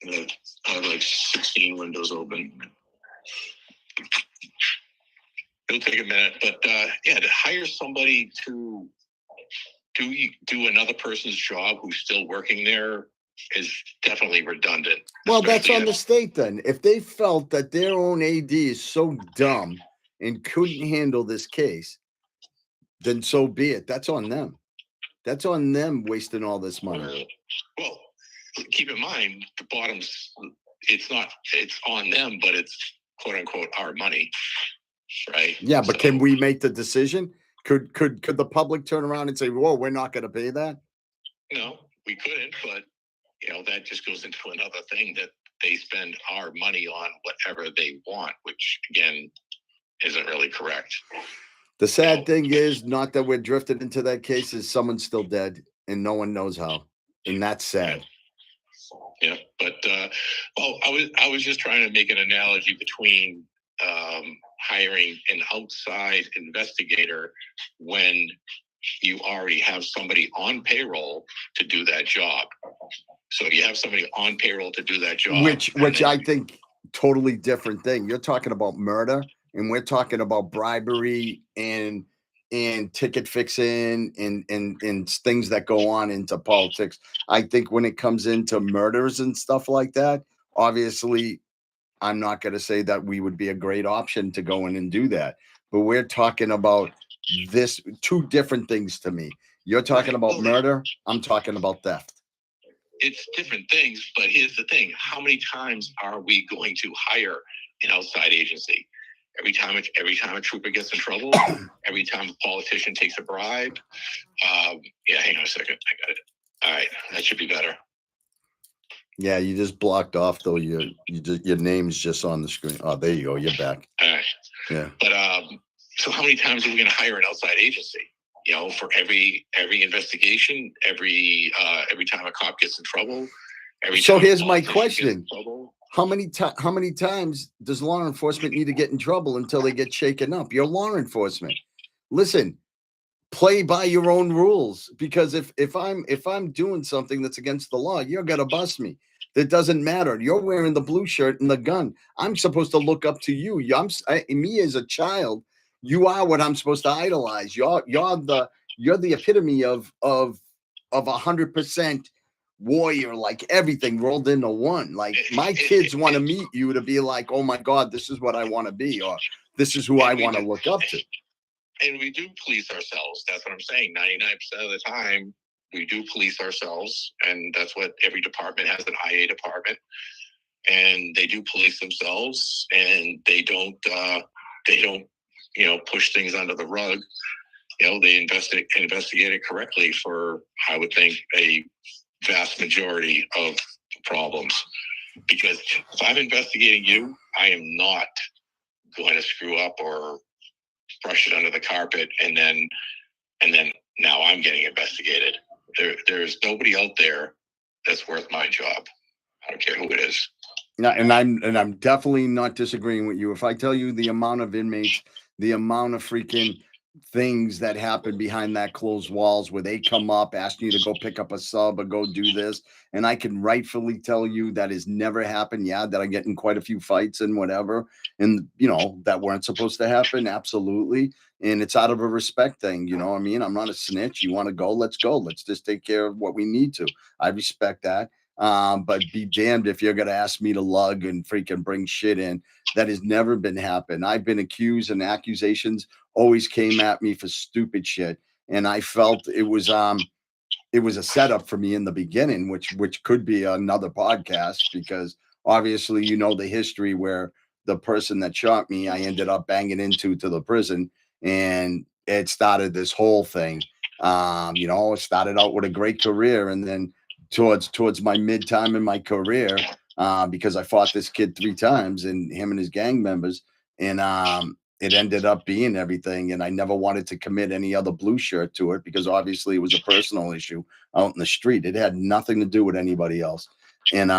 I have like 16 windows open. It'll take a minute, but to hire somebody to do another person's job who's still working there is definitely redundant. Well, that's on the state then. If they felt that their own AD is so dumb and couldn't handle this case, then so be it. That's on them. That's on them wasting all this money. Well, keep in mind the bottom's. It's on them, but it's quote unquote our money, right? Yeah, but can we make the decision? Could the public turn around and say, "Whoa, we're not going to pay that"? No, we couldn't. But that just goes into another thing that they spend our money on whatever they want, which again isn't really correct. The sad thing is not that we're drifted into that case, is someone's still dead and no one knows how, and that's sad. Yeah, but I was just trying to make an analogy between hiring an outside investigator when you already have somebody on payroll to do that job. So you have somebody on payroll to do that job, which I think totally different thing. You're talking about murder, and we're talking about bribery and ticket fixing and things that go on into politics. I think when it comes into murders and stuff like that, obviously, I'm not going to say that we would be a great option to go in and do that. But we're talking about this two different things to me. You're talking about murder. I'm talking about theft. It's different things, but here's the thing. How many times are we going to hire an outside agency? Every time a trooper gets in trouble, every time a politician takes a bribe. Hang on a second. I got it. All right. That should be better. Yeah, you just blocked off though. Your name's just on the screen. Oh, there you go. You're back. All right. Yeah. But so how many times are we going to hire an outside agency? For every investigation, every time a cop gets in trouble. So here's my question: How many times does law enforcement need to get in trouble until they get shaken up? You're law enforcement. Listen, play by your own rules, because if I'm doing something that's against the law, you're gonna bust me. That doesn't matter. You're wearing the blue shirt and the gun. I'm supposed to look up to you. Me as a child. You are what I'm supposed to idolize. You're the epitome of 100% warrior, like everything rolled into one. Like my kids want to meet you to be like, oh my God, this is what I want to be, or this is who I want to look up to. And we do police ourselves. That's what I'm saying. 99% of the time, we do police ourselves, and that's what every department has, an IA department, and they do police themselves, and they don't push things under the rug. They investigate it correctly for, I would think, a vast majority of problems. Because if I'm investigating you, I am not going to screw up or brush it under the carpet, and then now I'm getting investigated. There's nobody out there that's worth my job. I don't care who it is. No, and I'm definitely not disagreeing with you. If I tell you the amount of inmates, the amount of freaking things that happen behind that closed walls where they come up asking you to go pick up a sub or go do this. And I can rightfully tell you that has never happened. Yeah, that I get in quite a few fights and whatever. And, that weren't supposed to happen. Absolutely. And it's out of a respect thing. I mean, I'm not a snitch. You want to go? Let's go. Let's just take care of what we need to. I respect that. But be damned if you're going to ask me to lug and freaking bring shit in. That has never been happened. I've been accused, and accusations always came at me for stupid shit. And I felt it was a setup for me in the beginning, which could be another podcast, because obviously the history where the person that shot me, I ended up banging into to the prison, and it started this whole thing. It started out with a great career, and then towards my mid time in my career, because I fought this kid 3 times, and him and his gang members, and it ended up being everything. And I never wanted to commit any other blue shirt to it, because obviously it was a personal issue out in the street. It had nothing to do with anybody else. And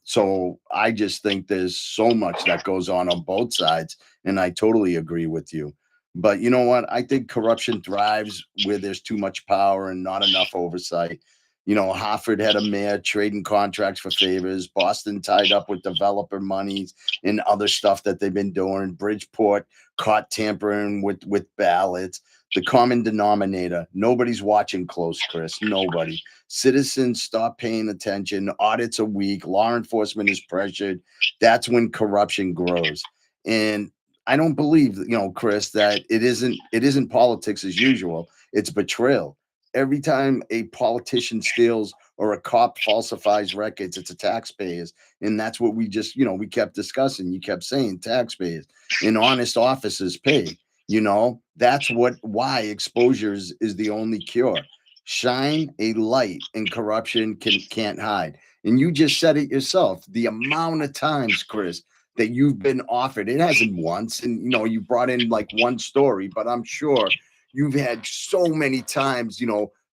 so I just think there's so much that goes on both sides. And I totally agree with you. But you know what? I think corruption thrives where there's too much power and not enough oversight. Hartford had a mayor trading contracts for favors. Boston tied up with developer monies and other stuff that they've been doing. Bridgeport caught tampering with ballots. The common denominator: nobody's watching close, Chris. Nobody. Citizens stop paying attention. Audits are weak. Law enforcement is pressured. That's when corruption grows. And I don't believe, Chris, that it isn't politics as usual. It's betrayal. Every time a politician steals or a cop falsifies records, it's a taxpayers. And that's what we kept discussing. You kept saying taxpayers and honest officers pay. That's why exposure is the only cure. Shine a light, and corruption can't hide. And you just said it yourself. The amount of times, Chris, that you've been offered, it hasn't once. And you brought in like one story, but I'm sure you've had so many times,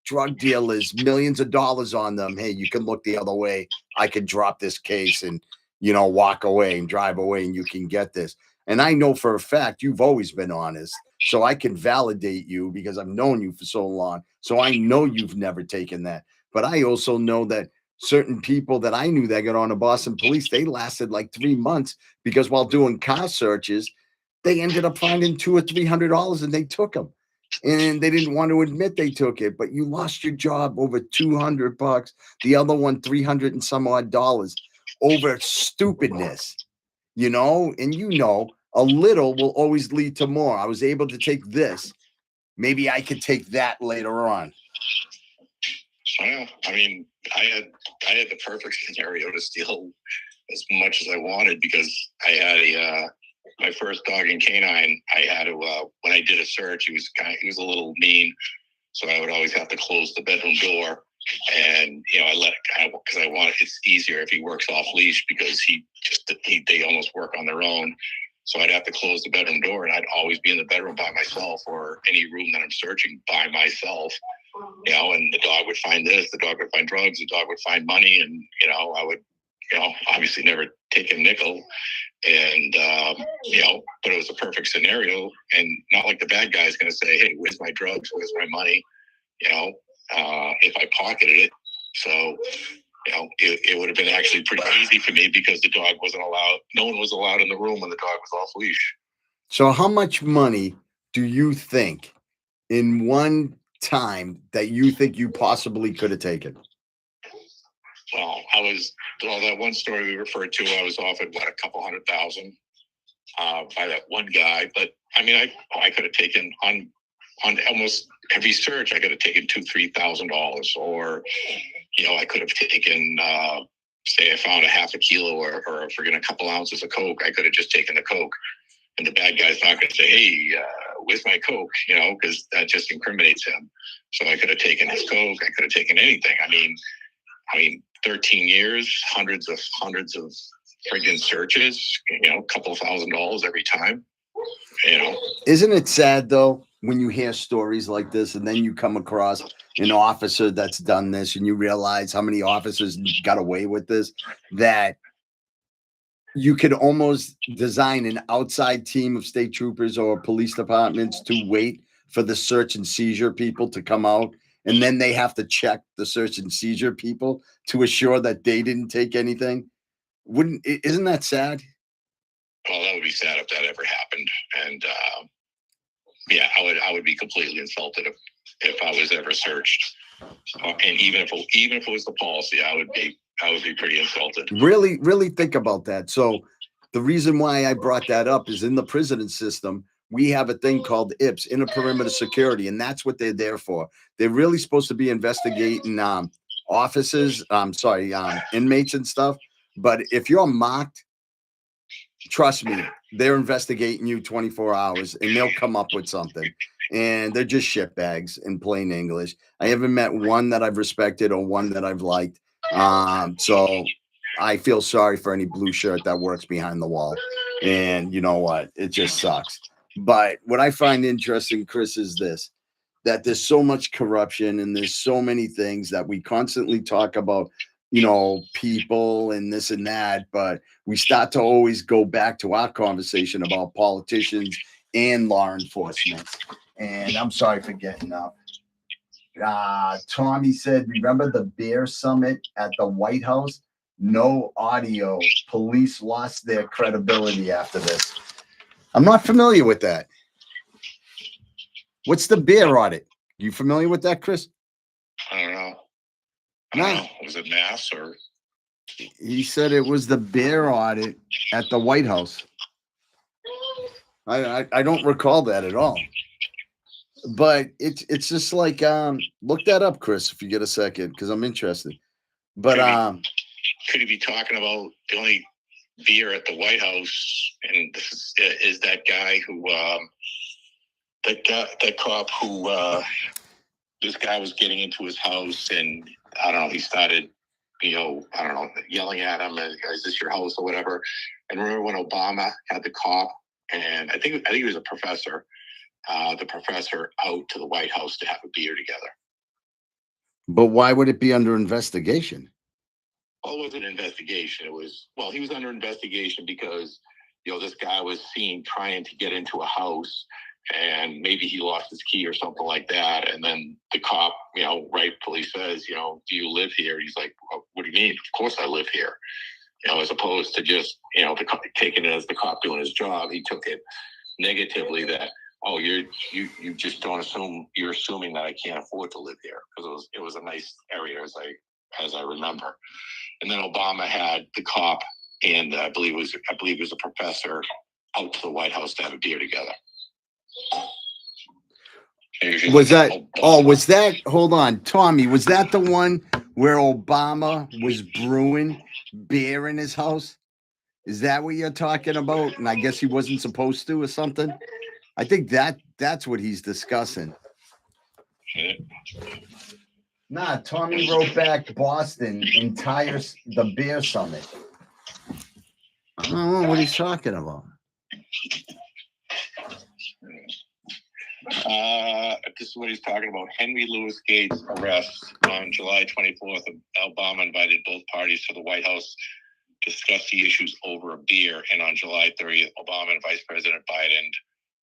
drug dealers, millions of dollars on them. Hey, you can look the other way. I could drop this case and, walk away and drive away, and you can get this. And I know for a fact you've always been honest. So I can validate you because I've known you for so long. So I know you've never taken that. But I also know that certain people that I knew that got on the Boston police, they lasted like 3 months, because while doing car searches, they ended up finding $200 or $300, and they took them. And they didn't want to admit they took it, but you lost your job over $200. The other one, 300 and some odd dollars, over stupidness, and a little will always lead to more. I was able to take this. Maybe I could take that later on. Well, I mean, I had the perfect scenario to steal as much as I wanted, because I had my first dog in canine. I had to when I did a search, he was a little mean, so I would always have to close the bedroom door. And because I want it's easier if he works off leash, because they almost work on their own. So I'd have to close the bedroom door, and I'd always be in the bedroom by myself, or any room that I'm searching by myself. And the dog would find this, the dog would find drugs, the dog would find money, and I would, obviously never take a nickel. And but it was a perfect scenario, and not like the bad guy's going to say, "Hey, where's my drugs? Where's my money?" If I pocketed it. So it would have been actually pretty easy for me, because the dog wasn't allowed. No one was allowed in the room when the dog was off leash. So how much money do you think in one time that you think you possibly could have taken? Well, that one story we referred to, I was offered a couple $100,000 by that one guy. But I mean, I could have taken on almost every search, I could have taken $2,000-$3,000, or I could have taken say I found a half a kilo or a couple ounces of coke. I could have just taken the coke, and the bad guy's not going to say, "Hey, where's my coke?" Because that just incriminates him. So I could have taken his coke. I could have taken anything. I mean, 13 years, hundreds of friggin' searches. A couple $1,000 every time. Isn't it sad though when you hear stories like this, and then you come across an officer that's done this, and you realize how many officers got away with this, that you could almost design an outside team of state troopers or police departments to wait for the search and seizure people to come out, and then they have to check the search and seizure people to assure that they didn't take anything. Isn't that sad? Well, that would be sad if that ever happened. And yeah, I would be completely insulted if I was ever searched. And even if it was the policy, I would be pretty insulted. Really, really think about that. So the reason why I brought that up is in the prison system, we have a thing called IPS, inner perimeter security, and that's what they're there for. They're really supposed to be investigating offices, inmates and stuff. But if you're marked, trust me, they're investigating you 24 hours and they'll come up with something. And they're just shitbags in plain English. I haven't met one that I've respected or one that I've liked. So I feel sorry for any blue shirt that works behind the wall. And you know what? It just sucks. But what I find interesting, Chris, is this, that there's so much corruption and there's so many things that we constantly talk about, people and this and that, but we start to always go back to our conversation about politicians and law enforcement. And I'm sorry for getting up. Tommy said, remember the bear summit at the White House? No audio. Police lost their credibility after this. I'm not familiar with that. What's the bear audit? You familiar with that, Chris? I don't know. Was it mass or? He said it was the bear audit at the White House. I don't recall that at all. But it's just like look that up, Chris, if you get a second, because I'm interested. But could he be talking about the only beer at the White House? And this is that guy who that cop who this guy was getting into his house, and I don't know, he started yelling at him, is this your house or whatever? And remember when Obama had the cop, and I think he was a professor, the professor out to the White House to have a beer together. But why would it be under investigation? Well, it wasn't an investigation. He was under investigation because, this guy was seen trying to get into a house, and maybe he lost his key or something like that. And then the cop, rightfully says, do you live here? He's like, well, what do you mean? Of course I live here. As opposed to just, taking it as the cop doing his job, he took it negatively that, oh, you just don't assume, you're assuming that I can't afford to live here, because it was a nice area as I remember. And then Obama had the cop and I believe it was a professor out to the White House to have a beer together. Hold on, Tommy, was that the one where Obama was brewing beer in his house? Is that what you're talking about? And I guess he wasn't supposed to or something? I think that's what he's discussing. Nah, Tommy wrote back Boston, the beer summit. I don't know what he's talking about. This is what he's talking about. Henry Louis Gates' arrest on July 24th. Obama invited both parties to the White House to discuss the issues over a beer. And on July 30th, Obama and Vice President Biden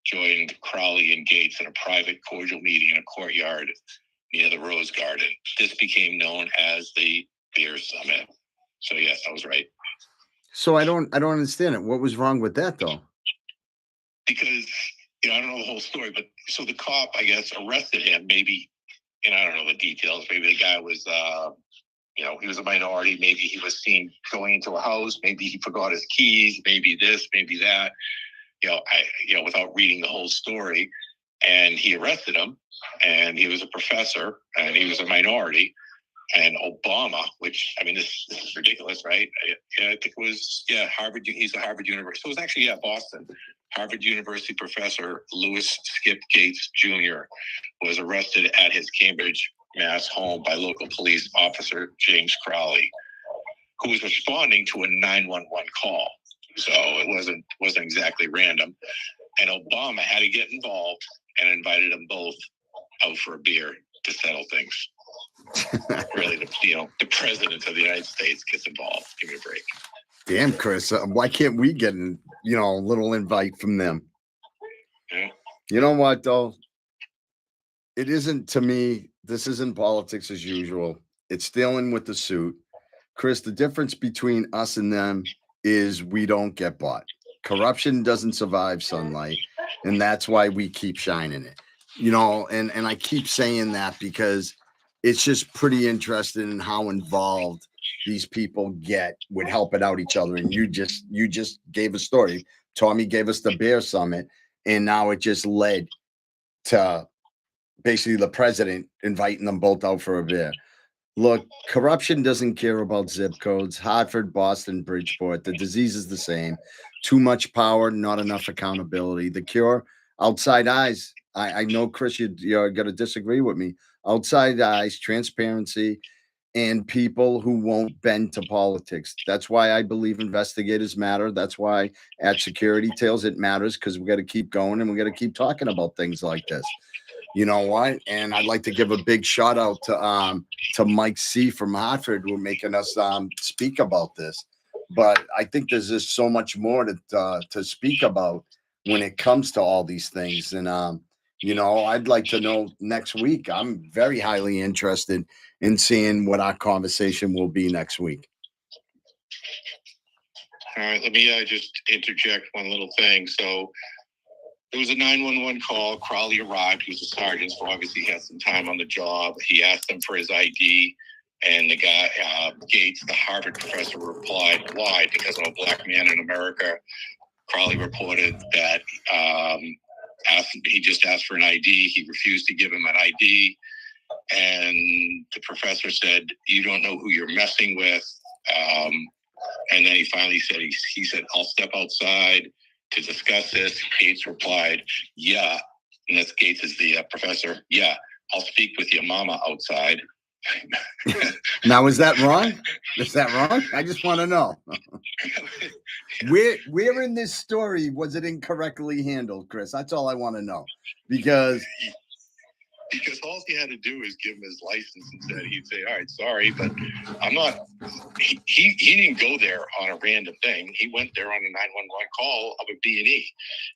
joined Crowley and Gates in a private cordial meeting in a courtyard near the Rose Garden. This became known as the Beer Summit. So yes, I was right. So I don't understand it. What was wrong with that though? Because I don't know the whole story, but so the cop, I guess, arrested him. Maybe, and I don't know the details. Maybe the guy was, he was a minority. Maybe he was seen going into a house. Maybe he forgot his keys. Maybe this, maybe that. Without reading the whole story, and he arrested him. And he was a professor, and he was a minority. And Obama, which, I mean, this is ridiculous, right? I think it was, Harvard. He's a Harvard University. So it was actually, Boston. Harvard University professor Louis Skip Gates Jr. was arrested at his Cambridge, Mass. Home by local police officer James Crowley, who was responding to a 911 call. So it wasn't exactly random. And Obama had to get involved and invited them both out for a beer to settle things. Really, the president of the United States gets involved. Give me a break. Damn, Chris, why can't we get a little invite from them? Yeah. You know what, though? it isn't to me. This isn't politics as usual. It's stealing with the suit. Chris, the difference between us and them is we don't get bought. Corruption doesn't survive sunlight, and that's why we keep shining it. And I keep saying that because it's just pretty interesting in how involved these people get with helping out each other. And you just gave a story. Tommy gave us the Bear Summit, and now it just led to basically the president inviting them both out for a beer. Look, corruption doesn't care about zip codes. Hartford, Boston, Bridgeport. The disease is the same. Too much power, not enough accountability. The cure, outside eyes. I know, Chris, you're going to disagree with me. Outside eyes, transparency, and people who won't bend to politics. That's why I believe investigators matter. That's why at Security Tales it matters, because we got to keep going and we got to keep talking about things like this. You know what? And I'd like to give a big shout out to Mike C from Hartford who are making us speak about this. But I think there's just so much more to speak about when it comes to all these things. And I'd like to know next week. I'm very highly interested in seeing what our conversation will be next week. All right, let me just interject one little thing. So there was a 911 call. Crowley arrived. He was a sergeant, so obviously he had some time on the job. He asked him for his ID, and the guy, Gates, the Harvard professor, replied, "Why? Because I'm a black man in America." Crowley reported that he just asked for an ID. He refused to give him an ID. And the professor said, "You don't know who you're messing with." And then he finally said, he said, "I'll step outside to discuss this." Gates replied, "Yeah." And that's Gates is the professor. "Yeah, I'll speak with your mama outside." Now, is that wrong? Is that wrong? I just want to know. Where in this story was it incorrectly handled, Chris? That's all I want to know. Because all he had to do is give him his license and said, he'd say, "All right, sorry, but I'm not." He didn't go there on a random thing. He went there on a 911 call of a B&E.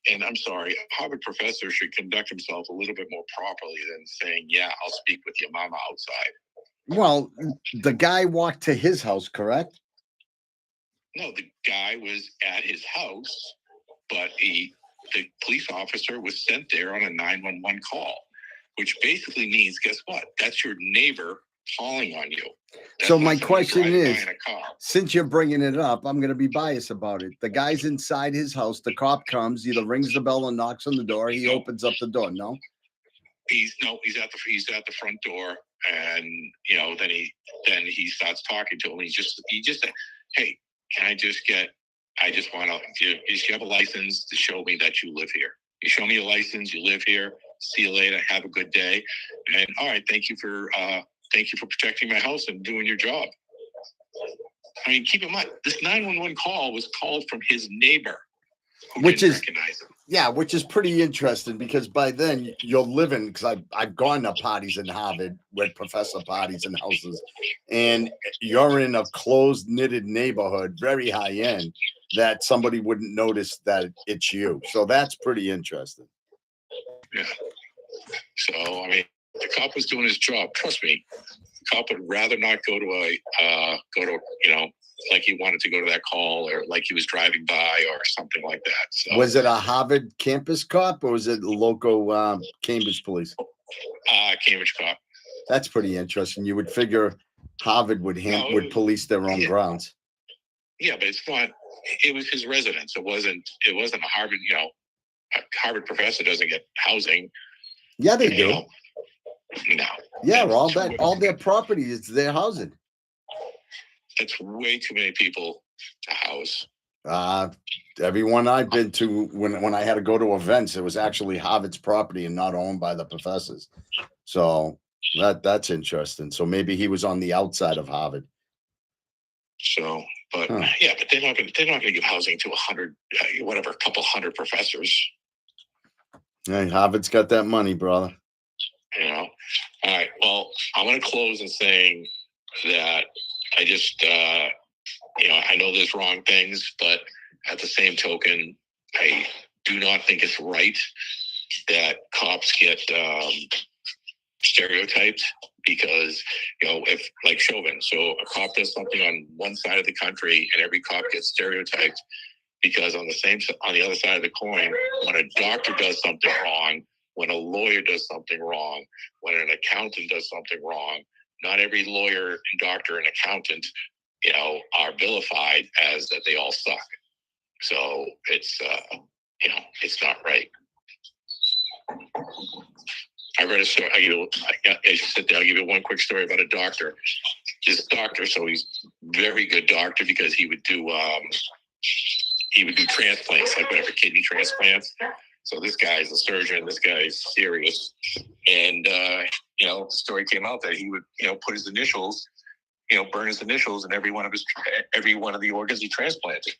And I'm sorry, a Harvard professor should conduct himself a little bit more properly than saying, "Yeah, I'll speak with your mama outside." Well, the guy walked to his house, correct? No, the guy was at his house, but the police officer was sent there on a 911 call, which basically means, guess what? That's your neighbor calling on you. That's so my question is, since you're bringing it up, I'm going to be biased about it. The guy's inside his house. The cop comes, either rings the bell or knocks on the door. He opens up the door. No, he's at the front door, and then he starts talking to him. He just said, "Hey, can I just want to, you have a license to show me that you live here. You show me your license, you live here. See you later. Have a good day." And all right, thank you for protecting my house and doing your job. I mean, keep in mind, this 911 call was called from his neighbor, which is recognize him. Yeah, which is pretty interesting because by then you're living, because I've gone to parties in Harvard with professor parties and houses, and you're in a closed knitted neighborhood, very high end, that somebody wouldn't notice that it's you. So that's pretty interesting. Yeah. So I mean, the cop was doing his job. Trust me, the cop would rather not go to like he wanted to go to that call, or like he was driving by or something like that. So was it a Harvard campus cop or was it local Cambridge police? Cambridge cop. That's pretty interesting. You would figure Harvard would police their own grounds. Yeah, but it's not. It was his residence. It wasn't a Harvard. A Harvard professor doesn't get housing. Yeah, they do. No. Yeah, all their property is their housing. That's way too many people to house. Everyone I've been to, when I had to go to events, it was actually Harvard's property and not owned by the professors. So that's interesting. So maybe he was on the outside of Harvard. So, but yeah, but they're not going to give housing to a couple hundred professors. Hey, Harvard's got that money, brother. All right. Well, I'm going to close in saying that I just, I know there's wrong things, but at the same token, I do not think it's right that cops get stereotyped because, if like Chauvin, so a cop does something on one side of the country and every cop gets stereotyped because on the other side of the coin, when a doctor does something wrong, when a lawyer does something wrong, when an accountant does something wrong, not every lawyer and doctor and accountant, are vilified as that they all suck. So it's, it's not right. I read a story. As you sit there, I'll give you one quick story about a doctor. This doctor, so he's very good doctor because he would do transplants, like whatever, kidney transplants. So this guy's a surgeon. This guy's serious. And, the story came out that he would, put his initials, burn his initials in every one of the organs he transplanted.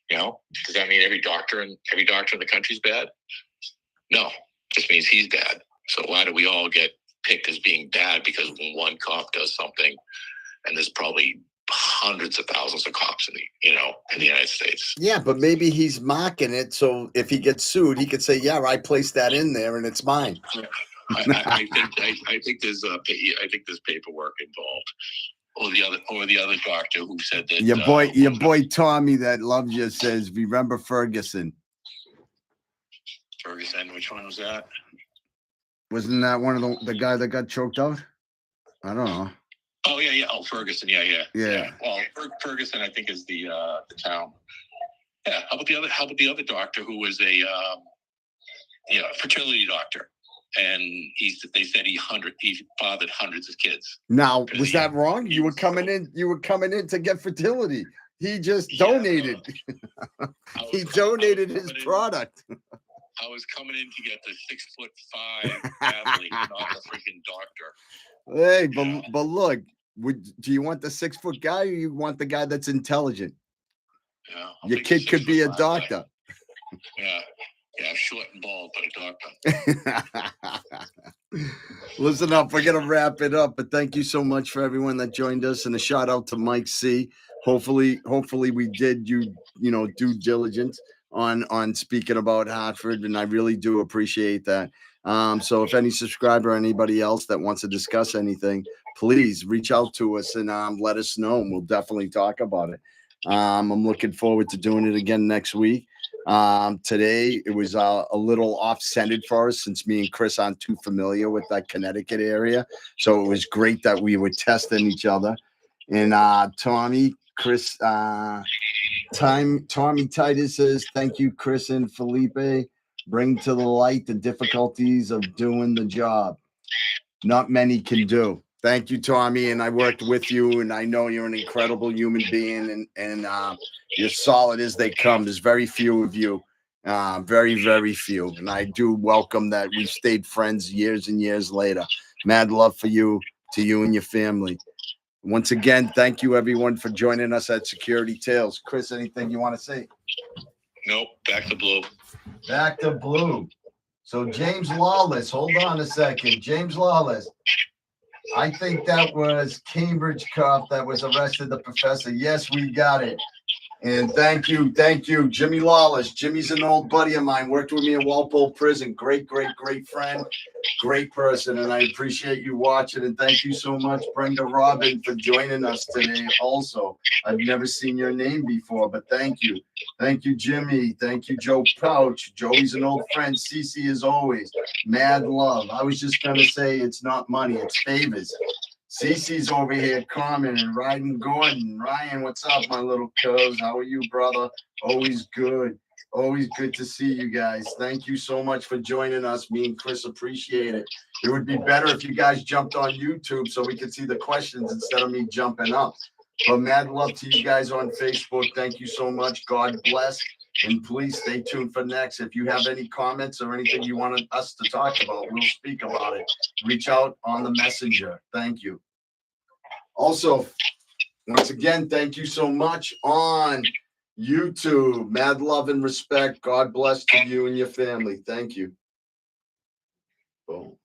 Does that mean every doctor in the country is bad? No, just means he's bad. So why do we all get picked as being bad because when one cop does something, and there's probably hundreds of thousands of cops in the United States. Yeah, but maybe he's mocking it, so if he gets sued, he could say, "Yeah, I placed that in there, and it's mine." I think there's paperwork involved. Or the other doctor who said that your boy Tommy that loves you says, "Remember Ferguson." Ferguson, which one was that? Wasn't that one of the guy that got choked out? I don't know. Oh yeah. Oh, Ferguson. Yeah. Well, Ferguson, I think, is the town. Yeah. How about the other doctor who was a fertility doctor, and they said he fathered hundreds of kids. Now, was that wrong? You were coming in to get fertility. He just donated. He donated his product. I was coming in to get the 6'5" athlete, not the freaking doctor. Hey, but look, do you want the 6 foot guy or you want the guy that's intelligent? Yeah, your kid could be a doctor. Yeah, short and bald, but a doctor. Listen up, we're gonna wrap it up, but thank you so much for everyone that joined us, and a shout out to Mike C. Hopefully we did due diligence on speaking about Hartford, and I really do appreciate that. So if any subscriber or anybody else that wants to discuss anything, please reach out to us and let us know, and we'll definitely talk about it. I'm looking forward to doing it again next week. Today it was a little off-centered for us since me and Chris aren't too familiar with that Connecticut area, so it was great that we were testing each other. And Tommy, Chris, Tommy Titus says, "Thank you, Chris and Felipe. Bring to the light the difficulties of doing the job not many can do." Thank you, Tommy. And I worked with you, and I know you're an incredible human being, and you're solid as they come. There's very few of you, very, very few. And I do welcome that we stayed friends years and years later. Mad love for you, to you and your family. Once again, thank you, everyone, for joining us at Security Tales. Chris, anything you want to say? Nope. Back to blue. Back to blue. So James Lawless, hold on a second. James Lawless. I think that was Cambridge cop that was arrested the professor. Yes, we got it. And thank you, Jimmy Lawless. Jimmy's an old buddy of mine, worked with me in Walpole Prison. Great friend, great person, and I appreciate you watching. And thank you so much, Brenda Robin, for joining us today also. I've never seen your name before, but thank you. Thank you, Jimmy. Thank you, Joe Pouch. Joey's an old friend. Cece, as always. Mad love. I was just going to say it's not money, it's favors. Cece's over here commenting, Ryden Gordon. Ryan, what's up, my little cuz? How are you, brother? Always good. Always good to see you guys. Thank you so much for joining us. Me and Chris appreciate it. It would be better if you guys jumped on YouTube so we could see the questions instead of me jumping up. But mad love to you guys on Facebook. Thank you so much. God bless. And please stay tuned for next. If you have any comments or anything you wanted us to talk about, we'll speak about it. Reach out on the messenger. Thank you. Also, once again, thank you so much on YouTube. Mad love and respect. God bless to you and your family. Thank you. Boom.